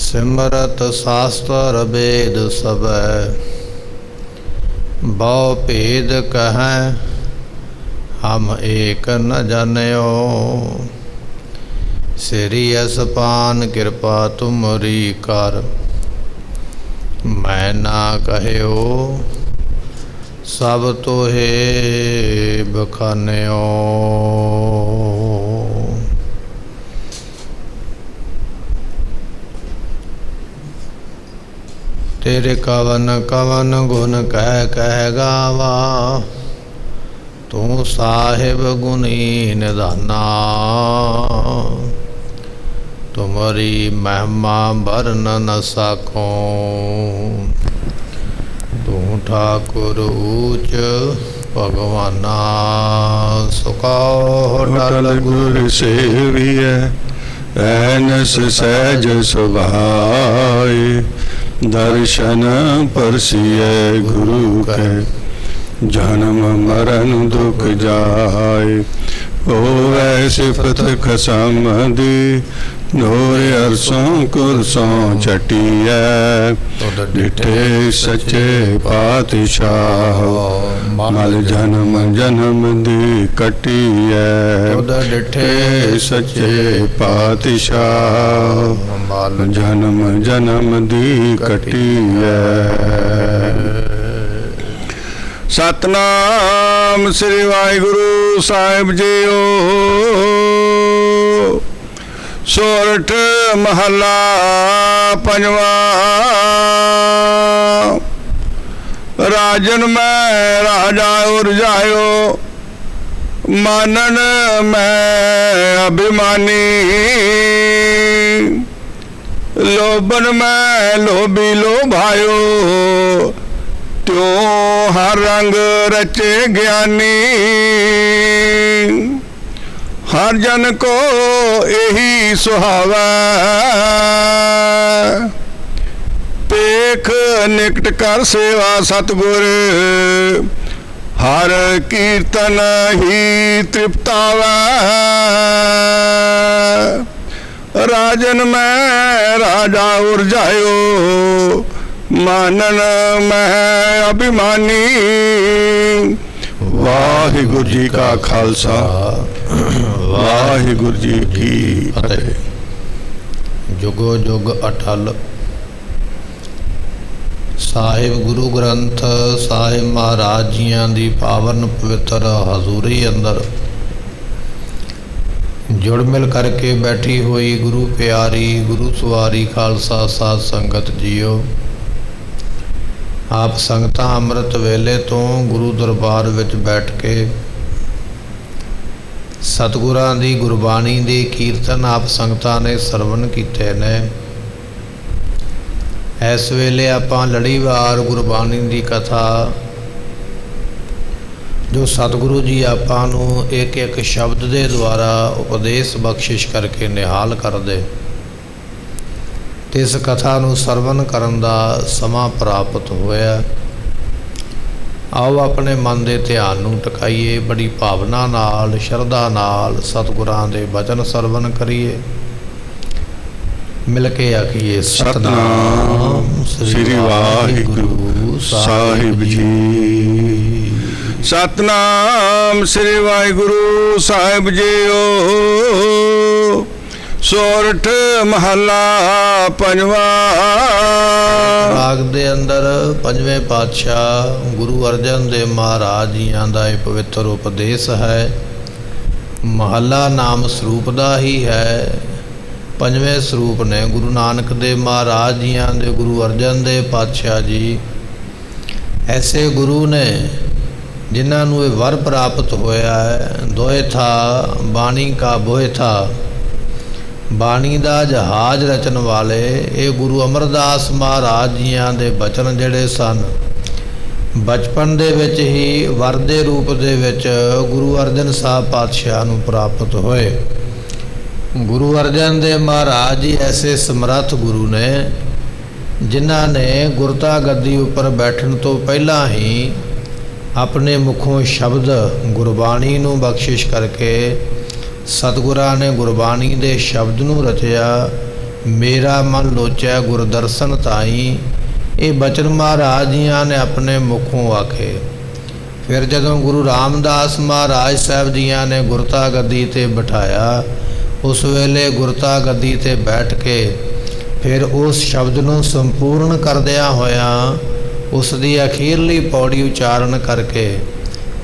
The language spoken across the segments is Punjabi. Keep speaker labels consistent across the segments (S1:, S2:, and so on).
S1: सिमरत शास्त्र वेद सबै, बहु भेद कहें हम एक न जन्यो। श्री असपान कृपा तुमरी कर, मैं ना कहयो सब तोहे बखान्यो। तेरे कवन कवन गुण कह गावा, तू साहिब गुणी निधाना। तुम्हारी महिमा बरन न सको, तू ठाकुर ऊच भगवाना। सुकाओ
S2: टल गुर सेविय, ऐनस सहज सुभाए। दर्शन परसिय गुरु के, जन्म मरण दुख जाए। होवै सिफत खसमदी, ढोरे अरसों कुरसों चटिया। डिठे सच्चे पातशाह, मल जन्म जन्म दी कटिया।
S1: डिठे
S2: सच्चे पातशाह, जन्म जन्म दी कटिया। सतनाम श्री वाहिगुरु साहिब जीओ। सोरठ महला पंजवा। राजन में राजा उरझायो, मानन में अभिमानी। लोभन में लोभी लोभायो, त्यों हर रंग रचे ज्ञानी। हर जन को यही सुहावा, पेख निकट कर सेवा सतगुर। हर कीर्तन ही तृप्तावा। राजन में राजा उरझायो, मानन में अभिमानी। वाहिगुरु जी का खालसा, वाहिगुरु जी की फतेह।
S1: जुगो जुग अटल। ਸਾਹਿਬ ਗੁਰੂ ਗ੍ਰੰਥ ਸਾਹਿਬ ਮਹਾਰਾਜ ਜੀਆਂ ਦੀ ਪਾਵਨ ਪਵਿੱਤਰ ਹਜ਼ੂਰੀ ਅੰਦਰ ਜੁੜ ਮਿਲ ਕਰਕੇ ਬੈਠੀ ਹੋਈ ਗੁਰੂ ਪਿਆਰੀ ਗੁਰੂ ਸਵਾਰੀ ਖਾਲਸਾ ਸਾਧ ਸੰਗਤ ਜੀਓ। ਆਪ ਸੰਗਤਾਂ ਅੰਮ੍ਰਿਤ ਵੇਲੇ ਤੋਂ ਗੁਰੂ ਦਰਬਾਰ ਵਿੱਚ ਬੈਠ ਕੇ ਸਤਿਗੁਰਾਂ ਦੀ ਗੁਰਬਾਣੀ ਦੇ ਕੀਰਤਨ ਆਪ ਸੰਗਤਾਂ ਨੇ ਸਰਵਣ ਕੀਤੇ ਨੇ। ਇਸ ਵੇਲੇ ਆਪਾਂ ਲੜੀਵਾਰ ਗੁਰਬਾਣੀ ਦੀ ਕਥਾ ਜੋ ਸਤਿਗੁਰੂ ਜੀ ਆਪਾਂ ਨੂੰ ਇੱਕ ਇੱਕ ਸ਼ਬਦ ਦੇ ਦੁਆਰਾ ਉਪਦੇਸ਼ ਬਖਸ਼ਿਸ਼ ਕਰਕੇ ਨਿਹਾਲ ਕਰਦੇ, ਤੇ ਇਸ ਕਥਾ ਨੂੰ ਸਰਵਣ ਕਰਨ ਦਾ ਸਮਾਂ ਪ੍ਰਾਪਤ ਹੋਇਆ। ਆਓ ਆਪਣੇ ਮਨ ਦੇ ਧਿਆਨ ਨੂੰ ਟਿਕਾਈਏ, ਬੜੀ ਭਾਵਨਾ ਨਾਲ ਸ਼ਰਧਾ ਨਾਲ ਸਤਿਗੁਰਾਂ ਦੇ ਬਚਨ ਸਰਵਣ ਕਰੀਏ। मिल के आखिए
S2: सतनाम श्री वाहिगुरु साहिब जी। सतनाम श्री वाहिगुरु साहिब जीओ। सोरठ महला पंजवा।
S1: राग दे अंदर पंजवें पातशाह गुरु अर्जन देव महाराज जियां दा पवित्र उपदेश है। महला नाम ਸਰੂਪ ਦਾ ही है। पंजवें ਸਰੂਪ ने गुरु नानक देव महाराज जियां दे गुरु अर्जन देव पातशाह जी ऐसे गुरु ने जिन्हां नूं ये वर प्राप्त होया है। दोए था बाणी का बोए था, बाणी दा जहाज रचन वाले ये गुरु अमरदास महाराज जियां दे बचन जिहड़े सन बचपन दे विच ही वर दे रूप दे विच गुरु अर्जन साहब पातशाह नूं प्राप्त होए। गुरु अर्जन देव महाराज जी ऐसे समर्थ गुरु ने जिन्हां ने गुरता गद्दी उपर बैठण तो पहला ही अपने मुखों शब्द गुरबाणी नूं बख्शिश करके सतगुरां ने गुरबाणी दे शब्द नूं रचिया। ਮੇਰਾ ਮਨ ਲੋਚੈ ਗੁਰਦਰਸ਼ਨ ਤਾਈ। ਇਹ ਬਚਨ ਮਹਾਰਾਜ ਜੀਆਂ ਨੇ ਆਪਣੇ ਮੁਖੋਂ ਆਖੇ। ਫਿਰ ਜਦੋਂ ਗੁਰੂ ਰਾਮਦਾਸ ਮਹਾਰਾਜ ਸਾਹਿਬ ਜੀਆਂ ਨੇ ਗੁਰਤਾ ਗੱਦੀ ਤੇ ਬਿਠਾਇਆ, ਉਸ ਵੇਲੇ ਗੁਰਤਾ ਗੱਦੀ ਤੇ ਬੈਠ ਕੇ ਫਿਰ ਉਸ ਸ਼ਬਦ ਨੂੰ ਸੰਪੂਰਨ ਕਰਦਿਆਂ ਹੋਇਆਂ ਉਸ ਦੀ ਅਖੀਰਲੀ ਪੌੜੀ ਉਚਾਰਨ ਕਰਕੇ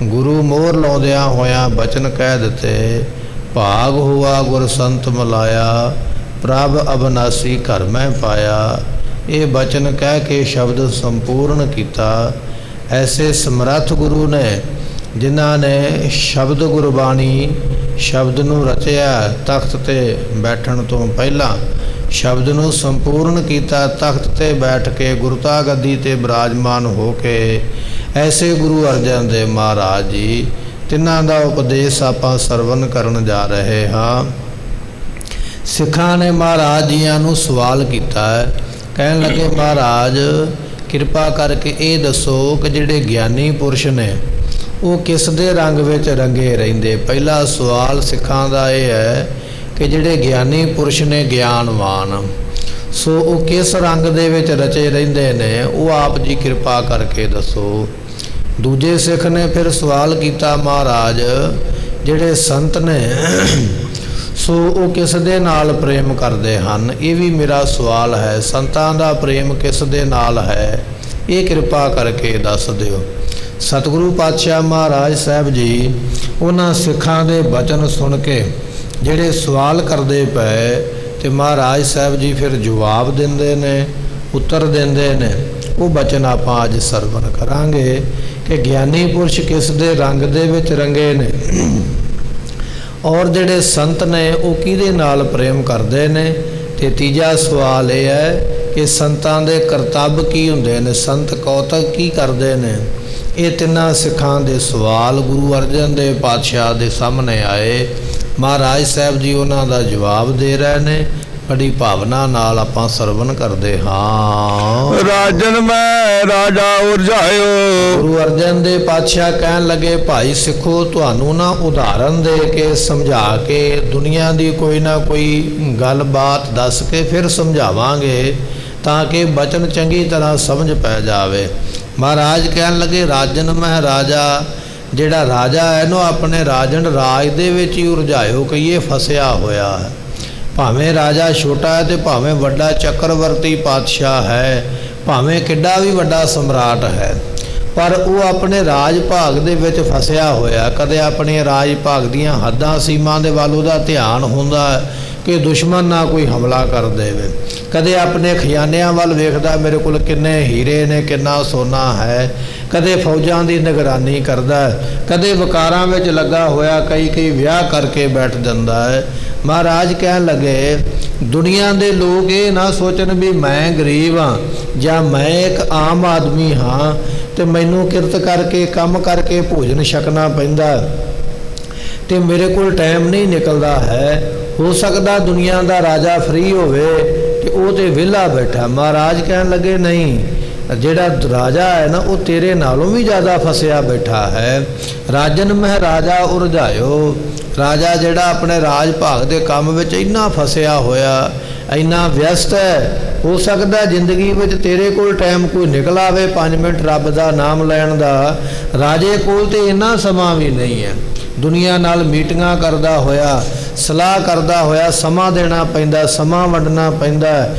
S1: ਗੁਰੂ ਮੋਹਰ ਲਾਉਂਦਿਆਂ ਹੋਇਆਂ ਬਚਨ ਕਹਿ ਦਿੱਤੇ, ਭਾਗ ਹੁਆ ਗੁਰ ਸੰਤ ਮਿਲਾਇਆ, ਪ੍ਰਭ ਅਬਨਾਸੀ ਘਰ ਮੈਂ ਪਾਇਆ। ਇਹ ਬਚਨ ਕਹਿ ਕੇ ਸ਼ਬਦ ਸੰਪੂਰਨ ਕੀਤਾ। ਐਸੇ ਸਮਰੱਥ ਗੁਰੂ ਨੇ ਜਿਨ੍ਹਾਂ ਨੇ ਸ਼ਬਦ ਗੁਰਬਾਣੀ ਸ਼ਬਦ ਨੂੰ ਰਚਿਆ, ਤਖਤ ਤੇ ਬੈਠਣ ਤੋਂ ਪਹਿਲਾਂ ਸ਼ਬਦ ਨੂੰ ਸੰਪੂਰਨ ਕੀਤਾ, ਤਖਤ ਤੇ ਬੈਠ ਕੇ ਗੁਰਤਾ ਗੱਦੀ ਤੇ ਬਿਰਾਜਮਾਨ ਹੋ ਕੇ। ਐਸੇ ਗੁਰੂ ਅਰਜਨ ਦੇਵ ਮਹਾਰਾਜ ਜੀ, ਤਿੰਨਾਂ ਦਾ ਉਪਦੇਸ਼ ਆਪਾਂ ਸਰਵਨ ਕਰਨ ਜਾ ਰਹੇ ਹਾਂ। ਸਿੱਖਾਂ ਨੇ ਮਹਾਰਾਜ ਜੀਆਂ ਨੂੰ ਸਵਾਲ ਕੀਤਾ ਹੈ। ਕਹਿਣ ਲੱਗੇ, ਮਹਾਰਾਜ ਕਿਰਪਾ ਕਰਕੇ ਇਹ ਦੱਸੋ ਕਿ ਜਿਹੜੇ ਗਿਆਨੀ ਪੁਰਸ਼ ਨੇ ਉਹ ਕਿਸ ਦੇ ਰੰਗ ਵਿੱਚ ਰੰਗੇ ਰਹਿੰਦੇ। ਪਹਿਲਾ ਸਵਾਲ ਸਿੱਖਾਂ ਦਾ ਇਹ ਹੈ ਕਿ ਜਿਹੜੇ ਗਿਆਨੀ ਪੁਰਸ਼ ਨੇ, ਗਿਆਨਵਾਨ, ਸੋ ਉਹ ਕਿਸ ਰੰਗ ਦੇ ਵਿੱਚ ਰਚੇ ਰਹਿੰਦੇ ਨੇ, ਉਹ ਆਪ ਜੀ ਕਿਰਪਾ ਕਰਕੇ ਦੱਸੋ। ਦੂਜੇ ਸਿੱਖ ਨੇ ਫਿਰ ਸਵਾਲ ਕੀਤਾ, ਮਹਾਰਾਜ ਜਿਹੜੇ ਸੰਤ ਨੇ ਸੋ ਉਹ ਕਿਸ ਦੇ ਨਾਲ ਪ੍ਰੇਮ ਕਰਦੇ ਹਨ। ਇਹ ਵੀ ਮੇਰਾ ਸਵਾਲ ਹੈ, ਸੰਤਾਂ ਦਾ ਪ੍ਰੇਮ ਕਿਸ ਦੇ ਨਾਲ ਹੈ, ਇਹ ਕਿਰਪਾ ਕਰਕੇ ਦੱਸ ਦਿਓ। ਸਤਿਗੁਰੂ ਪਾਤਸ਼ਾਹ ਮਹਾਰਾਜ ਸਾਹਿਬ ਜੀ ਉਹਨਾਂ ਸਿੱਖਾਂ ਦੇ ਬਚਨ ਸੁਣ ਕੇ ਜਿਹੜੇ ਸਵਾਲ ਕਰਦੇ ਪਏ ਤੇ ਮਹਾਰਾਜ ਸਾਹਿਬ ਜੀ ਫਿਰ ਜਵਾਬ ਦਿੰਦੇ ਨੇ, ਉੱਤਰ ਦਿੰਦੇ ਨੇ। ਉਹ ਬਚਨ ਆਪਾਂ ਅੱਜ ਸਰਵਣ ਕਰਾਂਗੇ ਕਿ ਗਿਆਨੀ ਪੁਰਸ਼ ਕਿਸ ਦੇ ਰੰਗ ਦੇ ਵਿੱਚ ਰੰਗੇ ਨੇ ਔਰ ਜਿਹੜੇ ਸੰਤ ਨੇ ਉਹ ਕਿਹਦੇ ਨਾਲ ਪ੍ਰੇਮ ਕਰਦੇ ਨੇ। ਤੇ ਤੀਜਾ ਸਵਾਲ ਇਹ ਹੈ ਕਿ ਸੰਤਾਂ ਦੇ ਕਰਤੱਵ ਕੀ ਹੁੰਦੇ ਨੇ, ਸੰਤ ਕੌਤਕ ਕੀ ਕਰਦੇ ਨੇ। ਇਹ ਤਿੰਨਾਂ ਸਿੱਖਾਂ ਦੇ ਸਵਾਲ ਗੁਰੂ ਅਰਜਨ ਦੇਵ ਪਾਤਸ਼ਾਹ ਦੇ ਸਾਹਮਣੇ ਆਏ। ਮਹਾਰਾਜ ਸਾਹਿਬ ਜੀ ਉਹਨਾਂ ਦਾ ਜਵਾਬ ਦੇ ਰਹੇ ਨੇ। ਬੜੀ ਭਾਵਨਾ ਨਾਲ ਆਪਾਂ ਸਰਵਨ ਕਰਦੇ ਹਾਂ।
S2: ਰਾਜਨ ਮੈਂ ਰਾਜਾ ਉਰਜਾਇਓ।
S1: ਗੁਰੂ ਅਰਜਨ ਦੇਵ ਪਾਤਸ਼ਾਹ ਕਹਿਣ ਲੱਗੇ, ਭਾਈ ਸਿੱਖੋ, ਤੁਹਾਨੂੰ ਨਾ ਉਦਾਹਰਨ ਦੇ ਕੇ ਸਮਝਾ ਕੇ ਦੁਨੀਆ ਦੀ ਕੋਈ ਨਾ ਕੋਈ ਗੱਲਬਾਤ ਦੱਸ ਕੇ ਫਿਰ ਸਮਝਾਵਾਂਗੇ ਤਾਂ ਕਿ ਬਚਨ ਚੰਗੀ ਤਰ੍ਹਾਂ ਸਮਝ ਪੈ ਜਾਵੇ। ਮਹਾਰਾਜ ਕਹਿਣ ਲੱਗੇ, ਰਾਜਨ ਮੈਂ ਰਾਜਾ, ਜਿਹੜਾ ਰਾਜਾ ਹੈ ਨਾ ਆਪਣੇ ਰਾਜਨ ਰਾਜ ਦੇ ਵਿੱਚ ਹੀ ਉਰਝਾਇਓ ਕਹੀਏ ਫਸਿਆ ਹੋਇਆ ਹੈ। ਭਾਵੇਂ ਰਾਜਾ ਛੋਟਾ ਹੈ ਤੇ ਭਾਵੇਂ ਵੱਡਾ ਚੱਕਰਵਰਤੀ ਪਾਤਸ਼ਾਹ ਹੈ, ਭਾਵੇਂ ਕਿੱਡਾ ਵੀ ਵੱਡਾ ਸਮਰਾਟ ਹੈ, ਪਰ ਉਹ ਆਪਣੇ ਰਾਜ ਭਾਗ ਦੇ ਵਿੱਚ ਫਸਿਆ ਹੋਇਆ। ਕਦੇ ਆਪਣੇ ਰਾਜ ਭਾਗ ਦੀਆਂ ਹੱਦਾਂ ਸੀਮਾ ਦੇ ਵੱਲ ਉਹਦਾ ਧਿਆਨ ਹੁੰਦਾ ਕਿ ਦੁਸ਼ਮਣ ਨਾ ਕੋਈ ਹਮਲਾ ਕਰ ਦੇਵੇ। ਕਦੇ ਆਪਣੇ ਖਜ਼ਾਨਿਆਂ ਵੱਲ ਵੇਖਦਾ, ਮੇਰੇ ਕੋਲ ਕਿੰਨੇ ਹੀਰੇ ਨੇ, ਕਿੰਨਾ ਸੋਨਾ ਹੈ। ਕਦੇ ਫੌਜਾਂ ਦੀ ਨਿਗਰਾਨੀ ਕਰਦਾ, ਕਦੇ ਵਕਾਰਾਂ ਵਿੱਚ ਲੱਗਾ ਹੋਇਆ ਕਈ ਵਿਆਹ ਕਰਕੇ ਬੈਠ ਜਾਂਦਾ ਹੈ। ਮਹਾਰਾਜ ਕਹਿਣ ਲੱਗੇ, ਦੁਨੀਆ ਦੇ ਲੋਕ ਇਹ ਨਾ ਸੋਚਣ ਵੀ ਮੈਂ ਗਰੀਬ ਹਾਂ ਜਾਂ ਮੈਂ ਇੱਕ ਆਮ ਆਦਮੀ ਹਾਂ ਤੇ ਮੈਨੂੰ ਕਿਰਤ ਕਰਕੇ ਕੰਮ ਕਰਕੇ ਭੋਜਨ ਛਕਣਾ ਪੈਂਦਾ ਤੇ ਮੇਰੇ ਕੋਲ ਟਾਈਮ ਨਹੀਂ ਨਿਕਲਦਾ ਹੈ। ਹੋ ਸਕਦਾ ਦੁਨੀਆ ਦਾ ਰਾਜਾ ਫ੍ਰੀ ਹੋਵੇ ਤੇ ਉਹ ਤੇ ਵਿਹਲਾ ਬੈਠਾ। ਮਹਾਰਾਜ ਕਹਿਣ ਲੱਗੇ, ਨਹੀਂ, ਜਿਹੜਾ ਰਾਜਾ ਹੈ ਨਾ ਉਹ ਤੇਰੇ ਨਾਲੋਂ ਵੀ ਜ਼ਿਆਦਾ ਫਸਿਆ ਬੈਠਾ ਹੈ। ਰਾਜਨ ਮਹਿ ਰਾਜਾ ਉਰਝਾਇਓ, ਰਾਜਾ ਜਿਹੜਾ ਆਪਣੇ ਰਾਜ ਭਾਗ ਦੇ ਕੰਮ ਵਿੱਚ ਇੰਨਾ ਫਸਿਆ ਹੋਇਆ, ਇੰਨਾ ਵਿਅਸਤ ਹੈ, ਹੋ ਸਕਦਾ ਜ਼ਿੰਦਗੀ ਵਿੱਚ ਤੇਰੇ ਕੋਲ ਟਾਈਮ ਕੋਈ ਨਿਕਲ ਆਵੇ 5 ਮਿੰਟ ਰੱਬ ਦਾ ਨਾਮ ਲੈਣ ਦਾ। ਰਾਜੇ ਕੋਲ ਤੇ ਇੰਨਾ ਸਮਾਂ ਵੀ ਨਹੀਂ ਹੈ। ਦੁਨੀਆ ਨਾਲ ਮੀਟਿੰਗਾਂ ਕਰਦਾ ਹੋਇਆ, ਸਲਾਹ ਕਰਦਾ ਹੋਇਆ ਸਮਾਂ ਦੇਣਾ ਪੈਂਦਾ, ਸਮਾਂ ਵੰਡਣਾ ਪੈਂਦਾ।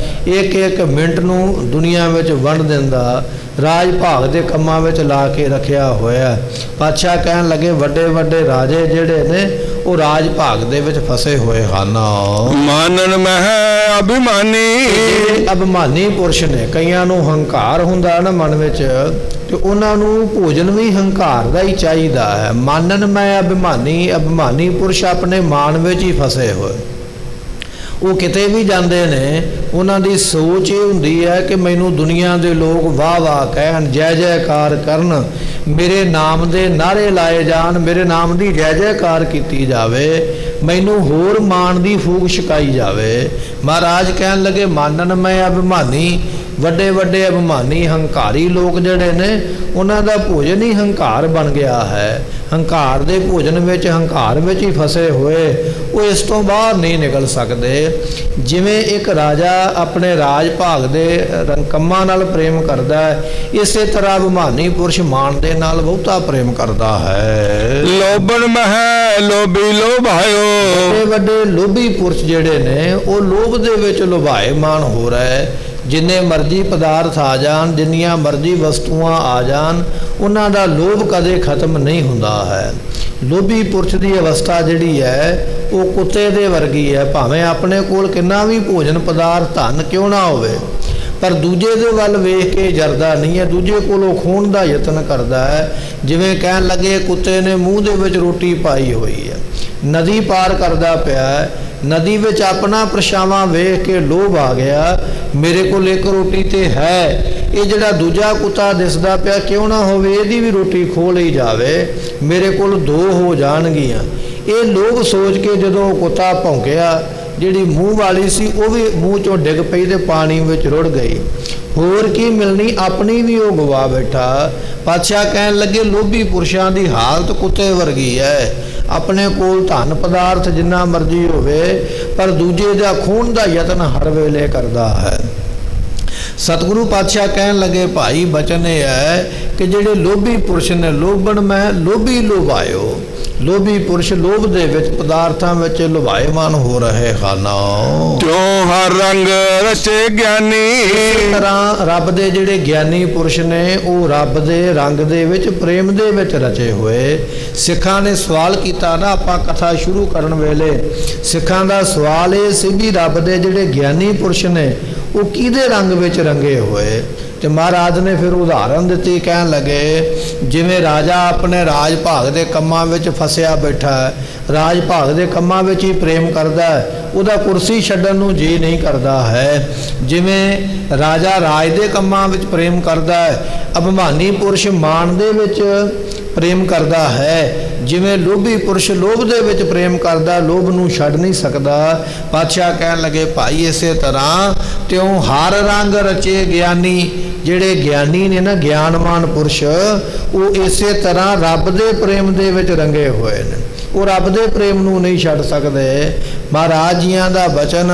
S1: ਇੱਕ ਮਿੰਟ ਨੂੰ ਦੁਨੀਆ ਵਿੱਚ ਵੰਡ ਦਿੰਦਾ, ਰਾਜ ਭਾਗ ਦੇ ਕੰਮਾਂ ਵਿੱਚ ਲਾ ਕੇ ਰੱਖਿਆ ਹੋਇਆ। ਪਾਤਸ਼ਾਹ ਕਹਿਣ ਲੱਗੇ, ਵੱਡੇ ਵੱਡੇ ਰਾਜੇ ਜਿਹੜੇ ਨੇ ਉਹ ਰਾਜ ਭਾਗ ਦੇ ਵਿੱਚ ਫਸੇ ਹੋਏ ਹਨ।
S2: ਮਾਨਨ ਮਹਿ ਅਭਿਮਾਨੀ,
S1: ਅਭਿਮਾਨੀ ਪੁਰਸ਼ ਨੇ। ਕਈਆਂ ਨੂੰ ਹੰਕਾਰ ਹੁੰਦਾ ਨਾ ਮਨ ਵਿੱਚ, ਤੇ ਉਹਨਾਂ ਨੂੰ ਭੋਜਨ ਵੀ ਹੰਕਾਰ ਦਾ ਹੀ ਚਾਹੀਦਾ ਹੈ। ਮਾਨਨ ਮੈਂ ਅਭਿਮਾਨੀ, ਅਭਿਮਾਨੀ ਪੁਰਸ਼ ਆਪਣੇ ਮਾਨ ਵਿੱਚ ਹੀ ਫਸੇ ਹੋਏ। ਉਹ ਕਿਤੇ ਵੀ ਜਾਂਦੇ ਨੇ, ਉਹਨਾਂ ਦੀ ਸੋਚ ਇਹ ਹੁੰਦੀ ਹੈ ਕਿ ਮੈਨੂੰ ਦੁਨੀਆ ਦੇ ਲੋਕ ਵਾਹ ਵਾਹ ਕਹਿਣ, ਜੈ ਜੈਕਾਰ ਕਰਨ, ਮੇਰੇ ਨਾਮ ਦੇ ਨਾਅਰੇ ਲਾਏ ਜਾਣ, ਮੇਰੇ ਨਾਮ ਦੀ ਜੈ ਜੈਕਾਰ ਕੀਤੀ ਜਾਵੇ, ਮੈਨੂੰ ਹੋਰ ਮਾਣ ਦੀ ਫੂਕ ਛਕਾਈ ਜਾਵੇ। ਮਹਾਰਾਜ ਕਹਿਣ ਲੱਗੇ, ਮਾਨਨ ਮੈਂ ਅਭਿਮਾਨੀ, ਵੱਡੇ ਵੱਡੇ ਅਭਿਮਾਨੀ ਹੰਕਾਰੀ ਲੋਕ ਜਿਹੜੇ ਨੇ ਉਹਨਾਂ ਦਾ ਭੋਜਨ ਹੀ ਹੰਕਾਰ ਬਣ ਗਿਆ ਹੈ। ਹੰਕਾਰ ਦੇ ਭੋਜਨ ਵਿੱਚ ਹੰਕਾਰ ਵਿੱਚ ਹੀ ਫਸੇ ਹੋਏ ਉਹ ਇਸ ਤੋਂ ਬਾਹਰ ਨਹੀਂ ਨਿਕਲ ਸਕਦੇ। ਜਿਵੇਂ ਇੱਕ ਰਾਜਾ ਆਪਣੇ ਰਾਜ ਭਾਗ ਦੇ ਕੰਮਾਂ ਨਾਲ ਪ੍ਰੇਮ ਕਰਦਾ ਹੈ, ਇਸੇ ਤਰ੍ਹਾਂ ਅਭਿਮਾਨੀ ਪੁਰਸ਼ ਮਾਨ ਦੇ ਨਾਲ ਬਹੁਤਾ ਪ੍ਰੇਮ ਕਰਦਾ ਹੈ।
S2: ਲੋਭਨ ਮਹਿ ਲੋਭੀ ਲੋਭਾਇਓ।
S1: ਵੱਡੇ ਵੱਡੇ ਲੋਭੀ ਪੁਰਸ਼ ਜਿਹੜੇ ਨੇ ਉਹ ਲੋਭ ਦੇ ਵਿੱਚ ਲੋਭਾਇਮਾਨ ਹੋ ਰਹੇ। ਜਿੰਨੇ ਮਰਜ਼ੀ ਪਦਾਰਥ ਆ ਜਾਣ, ਜਿੰਨੀਆਂ ਮਰਜ਼ੀ ਵਸਤੂਆਂ ਆ ਜਾਣ, ਉਹਨਾਂ ਦਾ ਲੋਭ ਕਦੇ ਖਤਮ ਨਹੀਂ ਹੁੰਦਾ ਹੈ। ਲੋਭੀ ਪੁਰਸ਼ ਦੀ ਅਵਸਥਾ ਜਿਹੜੀ ਹੈ ਉਹ ਕੁੱਤੇ ਦੇ ਵਰਗੀ ਹੈ। ਭਾਵੇਂ ਆਪਣੇ ਕੋਲ ਕਿੰਨਾ ਵੀ ਭੋਜਨ ਪਦਾਰਥ ਧਨ ਕਿਉਂ ਨਾ ਹੋਵੇ, ਪਰ ਦੂਜੇ ਦੇ ਵੱਲ ਵੇਖ ਕੇ ਜਰਦਾ ਨਹੀਂ ਹੈ, ਦੂਜੇ ਕੋਲੋਂ ਖੋਹਣ ਦਾ ਯਤਨ ਕਰਦਾ ਹੈ। ਜਿਵੇਂ ਕਹਿਣ ਲੱਗੇ ਕੁੱਤੇ ਨੇ ਮੂੰਹ ਦੇ ਵਿੱਚ ਰੋਟੀ ਪਾਈ ਹੋਈ ਹੈ, ਨਦੀ ਪਾਰ ਕਰਦਾ ਪਿਆ ਹੈ, ਨਦੀ ਵਿੱਚ ਆਪਣਾ ਪਰਛਾਵਾਂ ਵੇਖ ਕੇ ਲੋਭ ਆ ਗਿਆ, ਮੇਰੇ ਕੋਲ ਇੱਕ ਰੋਟੀ ਤੇ ਹੈ, ਇਹ ਜਿਹੜਾ ਦੂਜਾ ਕੁੱਤਾ ਦਿਸਦਾ ਪਿਆ ਕਿਉਂ ਨਾ ਹੋਵੇ ਇਹਦੀ ਵੀ ਰੋਟੀ ਖੋਹ ਲਈ ਜਾਵੇ, ਮੇਰੇ ਕੋਲ ਦੋ ਹੋ ਜਾਣਗੀਆਂ। ਇਹ ਲੋਭ ਸੋਚ ਕੇ ਜਦੋਂ ਕੁੱਤਾ ਭੌਂਕਿਆ, ਜਿਹੜੀ ਮੂੰਹ ਵਾਲੀ ਸੀ ਉਹ ਵੀ ਮੂੰਹ ਚੋਂ ਡਿੱਗ ਪਈ ਤੇ ਪਾਣੀ ਵਿੱਚ ਰੁੜ ਗਈ। ਹੋਰ ਕੀ ਮਿਲਣੀ, ਆਪਣੀ ਵੀ ਉਹ ਗਵਾ ਬੈਠਾ। ਪਾਤਸ਼ਾਹ ਕਹਿਣ ਲੱਗੇ ਲੋਭੀ ਪੁਰਸ਼ਾਂ ਦੀ ਹਾਲਤ ਕੁੱਤੇ ਵਰਗੀ ਹੈ। ਆਪਣੇ ਕੋਲ ਧਨ ਪਦਾਰਥ ਜਿੰਨਾ ਮਰਜ਼ੀ ਹੋਵੇ, ਪਰ ਦੂਜੇ ਦਾ ਖੋਹਣ ਦਾ ਯਤਨ ਹਰ ਵੇਲੇ ਕਰਦਾ ਹੈ। ਸਤਿਗੁਰੂ ਪਾਤਸ਼ਾਹ ਕਹਿਣ ਲੱਗੇ ਭਾਈ ਬਚਨ ਇਹ ਹੈ ਕਿ ਜਿਹੜੇ ਲੋਭੀ ਪੁਰਸ਼ ਨੇ, ਲੋਭਣ ਮੈਂ ਲੋਭੀ ਲੋਭਾਇਓ। ਲੋਭੀ ਪੁਰਸ਼ ਲੋਭ ਦੇ ਵਿੱਚ ਪਦਾਰਥਾਂ ਵਿੱਚ ਲੋਭਾਇਮਾਨ ਹੋ ਰਹੇ ਹਨ।
S2: ਤਿਉ ਹਰ ਰੰਗ ਰਚੇ ਗਿਆਨੀ।
S1: ਇਸ ਤਰ੍ਹਾਂ ਰੱਬ ਦੇ ਜਿਹੜੇ ਗਿਆਨੀ ਪੁਰਸ਼ ਨੇ ਉਹ ਰੱਬ ਦੇ ਰੰਗ ਦੇ ਵਿੱਚ ਪ੍ਰੇਮ ਦੇ ਵਿੱਚ ਰਚੇ ਹੋਏ। ਸਿੱਖਾਂ ਨੇ ਸਵਾਲ ਕੀਤਾ ਨਾ, ਆਪਾਂ ਕਥਾ ਸ਼ੁਰੂ ਕਰਨ ਵੇਲੇ ਸਿੱਖਾਂ ਦਾ ਸਵਾਲ ਇਹ ਸੀ ਵੀ ਰੱਬ ਦੇ ਜਿਹੜੇ ਗਿਆਨੀ ਪੁਰਸ਼ ਨੇ ਉਹ ਕਿਹਦੇ ਰੰਗ ਵਿੱਚ ਰੰਗੇ ਹੋਏ। ਤੇ ਮਹਾਰਾਜ ਨੇ ਫਿਰ ਉਦਾਹਰਨ ਦਿੱਤੀ, ਕਹਿਣ ਲੱਗੇ ਜਿਵੇਂ ਰਾਜਾ ਆਪਣੇ ਰਾਜ ਭਾਗ ਦੇ ਕੰਮਾਂ ਵਿੱਚ ਫਸਿਆ ਬੈਠਾ ਹੈ, ਰਾਜ ਭਾਗ ਦੇ ਕੰਮਾਂ ਵਿੱਚ ਹੀ ਪ੍ਰੇਮ ਕਰਦਾ ਹੈ, ਉਹਦਾ ਕੁਰਸੀ ਛੱਡਣ ਨੂੰ ਜੀ ਨਹੀਂ ਕਰਦਾ ਹੈ। ਜਿਵੇਂ ਰਾਜਾ ਰਾਜ ਦੇ ਕੰਮਾਂ ਵਿੱਚ ਪ੍ਰੇਮ ਕਰਦਾ ਹੈ, ਅਭਿਮਾਨੀ ਪੁਰਸ਼ ਮਾਨ ਦੇ ਵਿੱਚ ਪ੍ਰੇਮ ਕਰਦਾ ਹੈ। ਜਿਵੇਂ ਲੋਭੀ ਪੁਰਸ਼ ਲੋਭ ਦੇ ਵਿੱਚ ਪ੍ਰੇਮ ਕਰਦਾ, ਲੋਭ ਨੂੰ ਛੱਡ ਨਹੀਂ ਸਕਦਾ। ਪਾਤਸ਼ਾਹ ਕਹਿਣ ਲੱਗੇ ਭਾਈ ਇਸੇ ਤਰ੍ਹਾਂ ਤਿਉ ਹਰ ਰੰਗ ਰਚੇ ਗਿਆਨੀ। ਜਿਹੜੇ ਗਿਆਨੀ ਨੇ ਨਾ, ਗਿਆਨਵਾਨ ਪੁਰਸ਼, ਉਹ ਇਸੇ ਤਰ੍ਹਾਂ ਰੱਬ ਦੇ ਪ੍ਰੇਮ ਦੇ ਵਿੱਚ ਰੰਗੇ ਹੋਏ ਨੇ। ਉਹ ਰੱਬ ਦੇ ਪ੍ਰੇਮ ਨੂੰ ਨਹੀਂ ਛੱਡ ਸਕਦੇ। ਮਹਾਰਾਜ ਜੀਆਂ ਦਾ ਬਚਨ,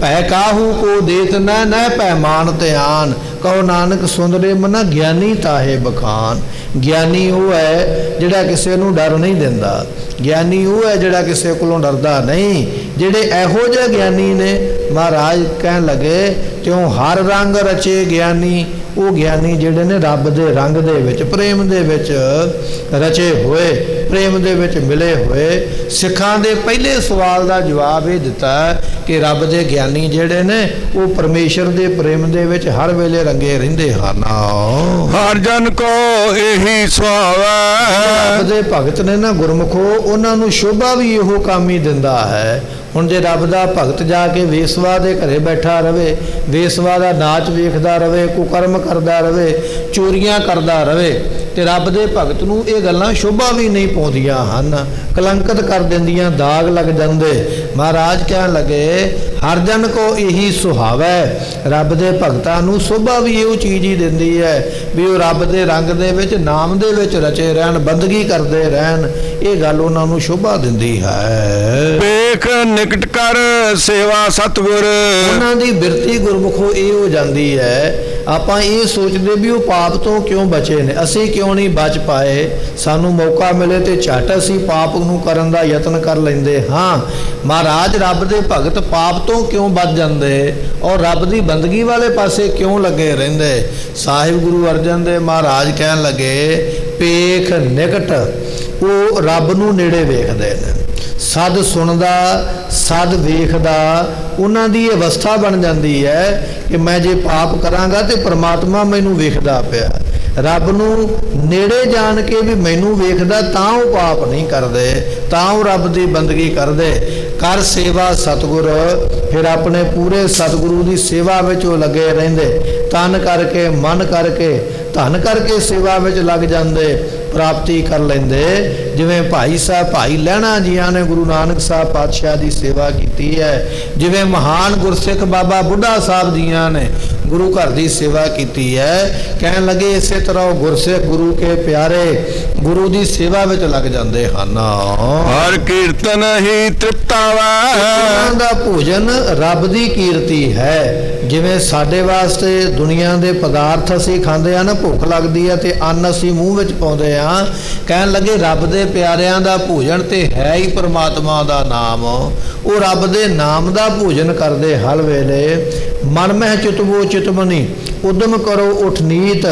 S1: ਭੈ ਕਾਹੂ ਕੋ ਦੇਤ ਨੈ ਭੈ ਮਾਨ ਧਿਆਨ, ਕਹੋ ਨਾਨਕ ਸੁੰਦਰੇ ਮਨਾ ਗਿਆਨੀ ਤਾਹੇ ਬਖਾਨ। ਗਿਆਨੀ ਉਹ ਹੈ ਜਿਹੜਾ ਕਿਸੇ ਨੂੰ ਡਰ ਨਹੀਂ ਦਿੰਦਾ। ਗਿਆਨੀ ਉਹ ਹੈ ਜਿਹੜਾ ਕਿਸੇ ਕੋਲੋਂ ਡਰਦਾ ਨਹੀਂ। ਜਿਹੜੇ ਇਹੋ ਜਿਹੇ ਗਿਆਨੀ ਨੇ, ਮਹਾਰਾਜ ਕਹਿਣ ਲੱਗੇ ਤਿਉ ਹਰ ਰੰਗ ਰਚੇ ਗਿਆਨੀ। ਉਹ ਗਿਆਨੀ ਜਿਹੜੇ ਨੇ ਰੱਬ ਦੇ ਰੰਗ ਦੇ ਵਿੱਚ, ਪ੍ਰੇਮ ਦੇ ਵਿੱਚ ਰਚੇ ਹੋਏ, ਪ੍ਰੇਮ ਦੇ ਵਿੱਚ ਮਿਲੇ ਹੋਏ। ਸਿੱਖਾਂ ਦੇ ਪਹਿਲੇ ਸਵਾਲ ਦਾ ਜਵਾਬ ਇਹ ਦਿੱਤਾ ਕਿ ਰੱਬ ਦੇ ਗਿਆਨੀ ਜਿਹੜੇ ਨੇ ਉਹ ਪਰਮੇਸ਼ਰ ਦੇ ਪ੍ਰੇਮ ਦੇ ਵਿੱਚ ਹਰ ਵੇਲੇ ਰੰਗੇ ਰਹਿੰਦੇ ਹਨ।
S2: ਹਰ ਜਨ ਕੋ ਇਹੀ ਸੁਭਾਵ ਹੈ।
S1: ਰੱਬ ਦੇ ਭਗਤ ਨੇ ਨਾ ਗੁਰਮੁਖੋ, ਉਹਨਾਂ ਨੂੰ ਸ਼ੋਭਾ ਵੀ ਇਹੋ ਕੰਮ ਹੀ ਦਿੰਦਾ ਹੈ। ਹੁਣ ਜੇ ਰੱਬ ਦਾ ਭਗਤ ਜਾ ਕੇ ਵੇਸਵਾ ਦੇ ਘਰੇ ਬੈਠਾ ਰਵੇ, ਵੇਸਵਾ ਦਾ ਨਾਚ ਵੇਖਦਾ ਰਵੇ, ਕੁਕਰਮ ਕਰਦਾ ਰਵੇ, ਚੋਰੀਆਂ ਕਰਦਾ ਰਵੇ, ਤੇ ਰੱਬ ਦੇ ਭਗਤ ਨੂੰ ਇਹ ਗੱਲਾਂ ਸ਼ੋਭਾ ਵੀ ਨਹੀਂ ਪਾਉਂਦੀਆਂ ਹਨ, ਕਲੰਕਿਤ ਕਰ ਦਿੰਦੀਆਂ, ਦਾਗ ਲੱਗ ਜਾਂਦੇ। ਮਹਾਰਾਜ ਕਹਿਣ ਲੱਗੇ ਹਰ ਜਨ ਕੋ ਇਹੀ ਸੁਹਾਵੈ। ਰੱਬ ਦੇ ਭਗਤਾਂ ਨੂੰ ਸ਼ੋਭਾ ਵੀ ਇਹੋ ਚੀਜ਼ ਹੀ ਦਿੰਦੀ ਹੈ ਵੀ ਉਹ ਰੱਬ ਦੇ ਰੰਗ ਦੇ ਵਿੱਚ, ਨਾਮ ਦੇ ਵਿੱਚ ਰਚੇ ਰਹਿਣ, ਬੰਦਗੀ ਕਰਦੇ ਰਹਿਣ। ਇਹ ਗੱਲ ਉਹਨਾਂ ਨੂੰ ਸ਼ੋਭਾ ਦਿੰਦੀ ਹੈ।
S2: ਵੇਖ ਨਿਕਟ ਕਰ ਸੇਵਾ ਸਤਿਗੁਰ।
S1: ਉਹਨਾਂ ਦੀ ਬਿਰਤੀ ਗੁਰਮੁਖੋ ਇਹ ਹੋ ਜਾਂਦੀ ਹੈ, ਆਪਾਂ ਇਹ ਸੋਚਦੇ ਵੀ ਉਹ ਪਾਪ ਤੋਂ ਕਿਉਂ ਬਚੇ ਨੇ, ਅਸੀਂ ਕਿਉਂ ਨਹੀਂ ਬਚ ਪਾਏ। ਸਾਨੂੰ ਮੌਕਾ ਮਿਲੇ ਤੇ ਝੱਟ ਅਸੀਂ ਪਾਪ ਨੂੰ ਕਰਨ ਦਾ ਯਤਨ ਕਰ ਲੈਂਦੇ ਹਾਂ। ਮਹਾਰਾਜ ਰੱਬ ਦੇ ਭਗਤ ਪਾਪ ਤੋਂ ਕਿਉਂ ਬਚ ਜਾਂਦੇ ਔਰ ਰੱਬ ਦੀ ਬੰਦਗੀ ਵਾਲੇ ਪਾਸੇ ਕਿਉਂ ਲੱਗੇ ਰਹਿੰਦੇ। ਸਾਹਿਬ ਗੁਰੂ ਅਰਜਨ ਦੇਵ ਮਹਾਰਾਜ ਕਹਿਣ ਲੱਗੇ ਪੇਖ ਨਿਕਟ, ਉਹ ਰੱਬ ਨੂੰ ਨੇੜੇ ਵੇਖਦੇ ਨੇ, ਸਦ ਸੁਣਦਾ, ਸਦ ਵੇਖਦਾ। ਉਹਨਾਂ ਦੀ ਅਵਸਥਾ ਬਣ ਜਾਂਦੀ ਹੈ ਕਿ ਮੈਂ ਜੇ ਪਾਪ ਕਰਾਂਗਾ ਤੇ ਪ੍ਰਮਾਤਮਾ ਮੈਨੂੰ ਵੇਖਦਾ ਪਿਆ। ਰੱਬ ਨੂੰ ਨੇੜੇ ਜਾਣ ਕੇ ਵੀ ਮੈਨੂੰ ਵੇਖਦਾ, ਤਾਂ ਉਹ ਪਾਪ ਨਹੀਂ ਕਰਦੇ, ਤਾਂ ਉਹ ਰੱਬ ਦੀ ਬੰਦਗੀ ਕਰਦੇ। ਕਰ ਸੇਵਾ ਸਤਿਗੁਰ, ਫਿਰ ਆਪਣੇ ਪੂਰੇ ਸਤਿਗੁਰੂ ਦੀ ਸੇਵਾ ਵਿੱਚ ਉਹ ਲੱਗੇ ਰਹਿੰਦੇ। ਤਨ ਕਰਕੇ, ਮਨ ਕਰਕੇ, ਧਨ ਕਰਕੇ ਸੇਵਾ ਵਿੱਚ ਲੱਗ ਜਾਂਦੇ, ਪ੍ਰਾਪਤੀ ਕਰ ਲੈਂਦੇ। ਜਿਵੇਂ ਭਾਈ ਸਾਹਿਬ ਭਾਈ ਲਹਿਣਾ ਜੀਆਂ ਨੇ ਗੁਰੂ ਨਾਨਕ ਸਾਹਿਬ ਪਾਤਸ਼ਾਹ ਦੀ ਸੇਵਾ ਕੀਤੀ ਹੈ, ਜਿਵੇਂ ਮਹਾਨ ਗੁਰਸਿੱਖ ਬਾਬਾ ਬੁੱਢਾ ਸਾਹਿਬ ਜੀਆਂ ਨੇ ਗੁਰੂ ਘਰ ਦੀ ਸੇਵਾ ਕੀਤੀ ਹੈ। ਕਹਿਣ ਲੱਗੇ ਇਸੇ ਤਰ੍ਹਾਂ ਉਹ ਗੁਰਸਿੱਖ ਗੁਰੂ ਕੇ ਪਿਆਰੇ ਗੁਰੂ ਦੀ ਸੇਵਾ ਵਿੱਚ ਲੱਗ ਜਾਂਦੇ ਹਨ।
S2: ਹਰ ਕੀਰਤਨ ਹੀ ਤ੍ਰਿਪਤਾਵਾ,
S1: ਉਹਨਾਂ ਦਾ ਭੋਜਨ ਰੱਬ ਦੀ ਕੀਰਤੀ ਹੈ। ਜਿਵੇਂ ਸਾਡੇ ਵਾਸਤੇ ਦੁਨੀਆ ਦੇ ਪਦਾਰਥ ਅਸੀਂ ਖਾਂਦੇ ਹਾਂ ਨਾ, ਭੁੱਖ ਲੱਗਦੀ ਹੈ ਤੇ ਅੰਨ ਅਸੀਂ ਮੂੰਹ ਵਿੱਚ ਪਾਉਂਦੇ ਹਾਂ। ਕਹਿਣ ਲੱਗੇ ਰੱਬ ਦੇ ਪਿਆਰਿਆਂ ਦਾ ਭੋਜਨ ਤੇ ਹੈ ਹੀ ਪਰਮਾਤਮਾ ਦਾ ਨਾਮ। ਉਹ ਰੱਬ ਦੇ ਨਾਮ ਦਾ ਭੋਜਨ ਕਰਦੇ ਹਰ ਵੇਲੇ। ਮਨ ਮਹਿ ਚਿਤਵੋ ਚਿਤਮਨੀ ਉਦਮ ਕਰੋ ਉਠ ਨੀਤ,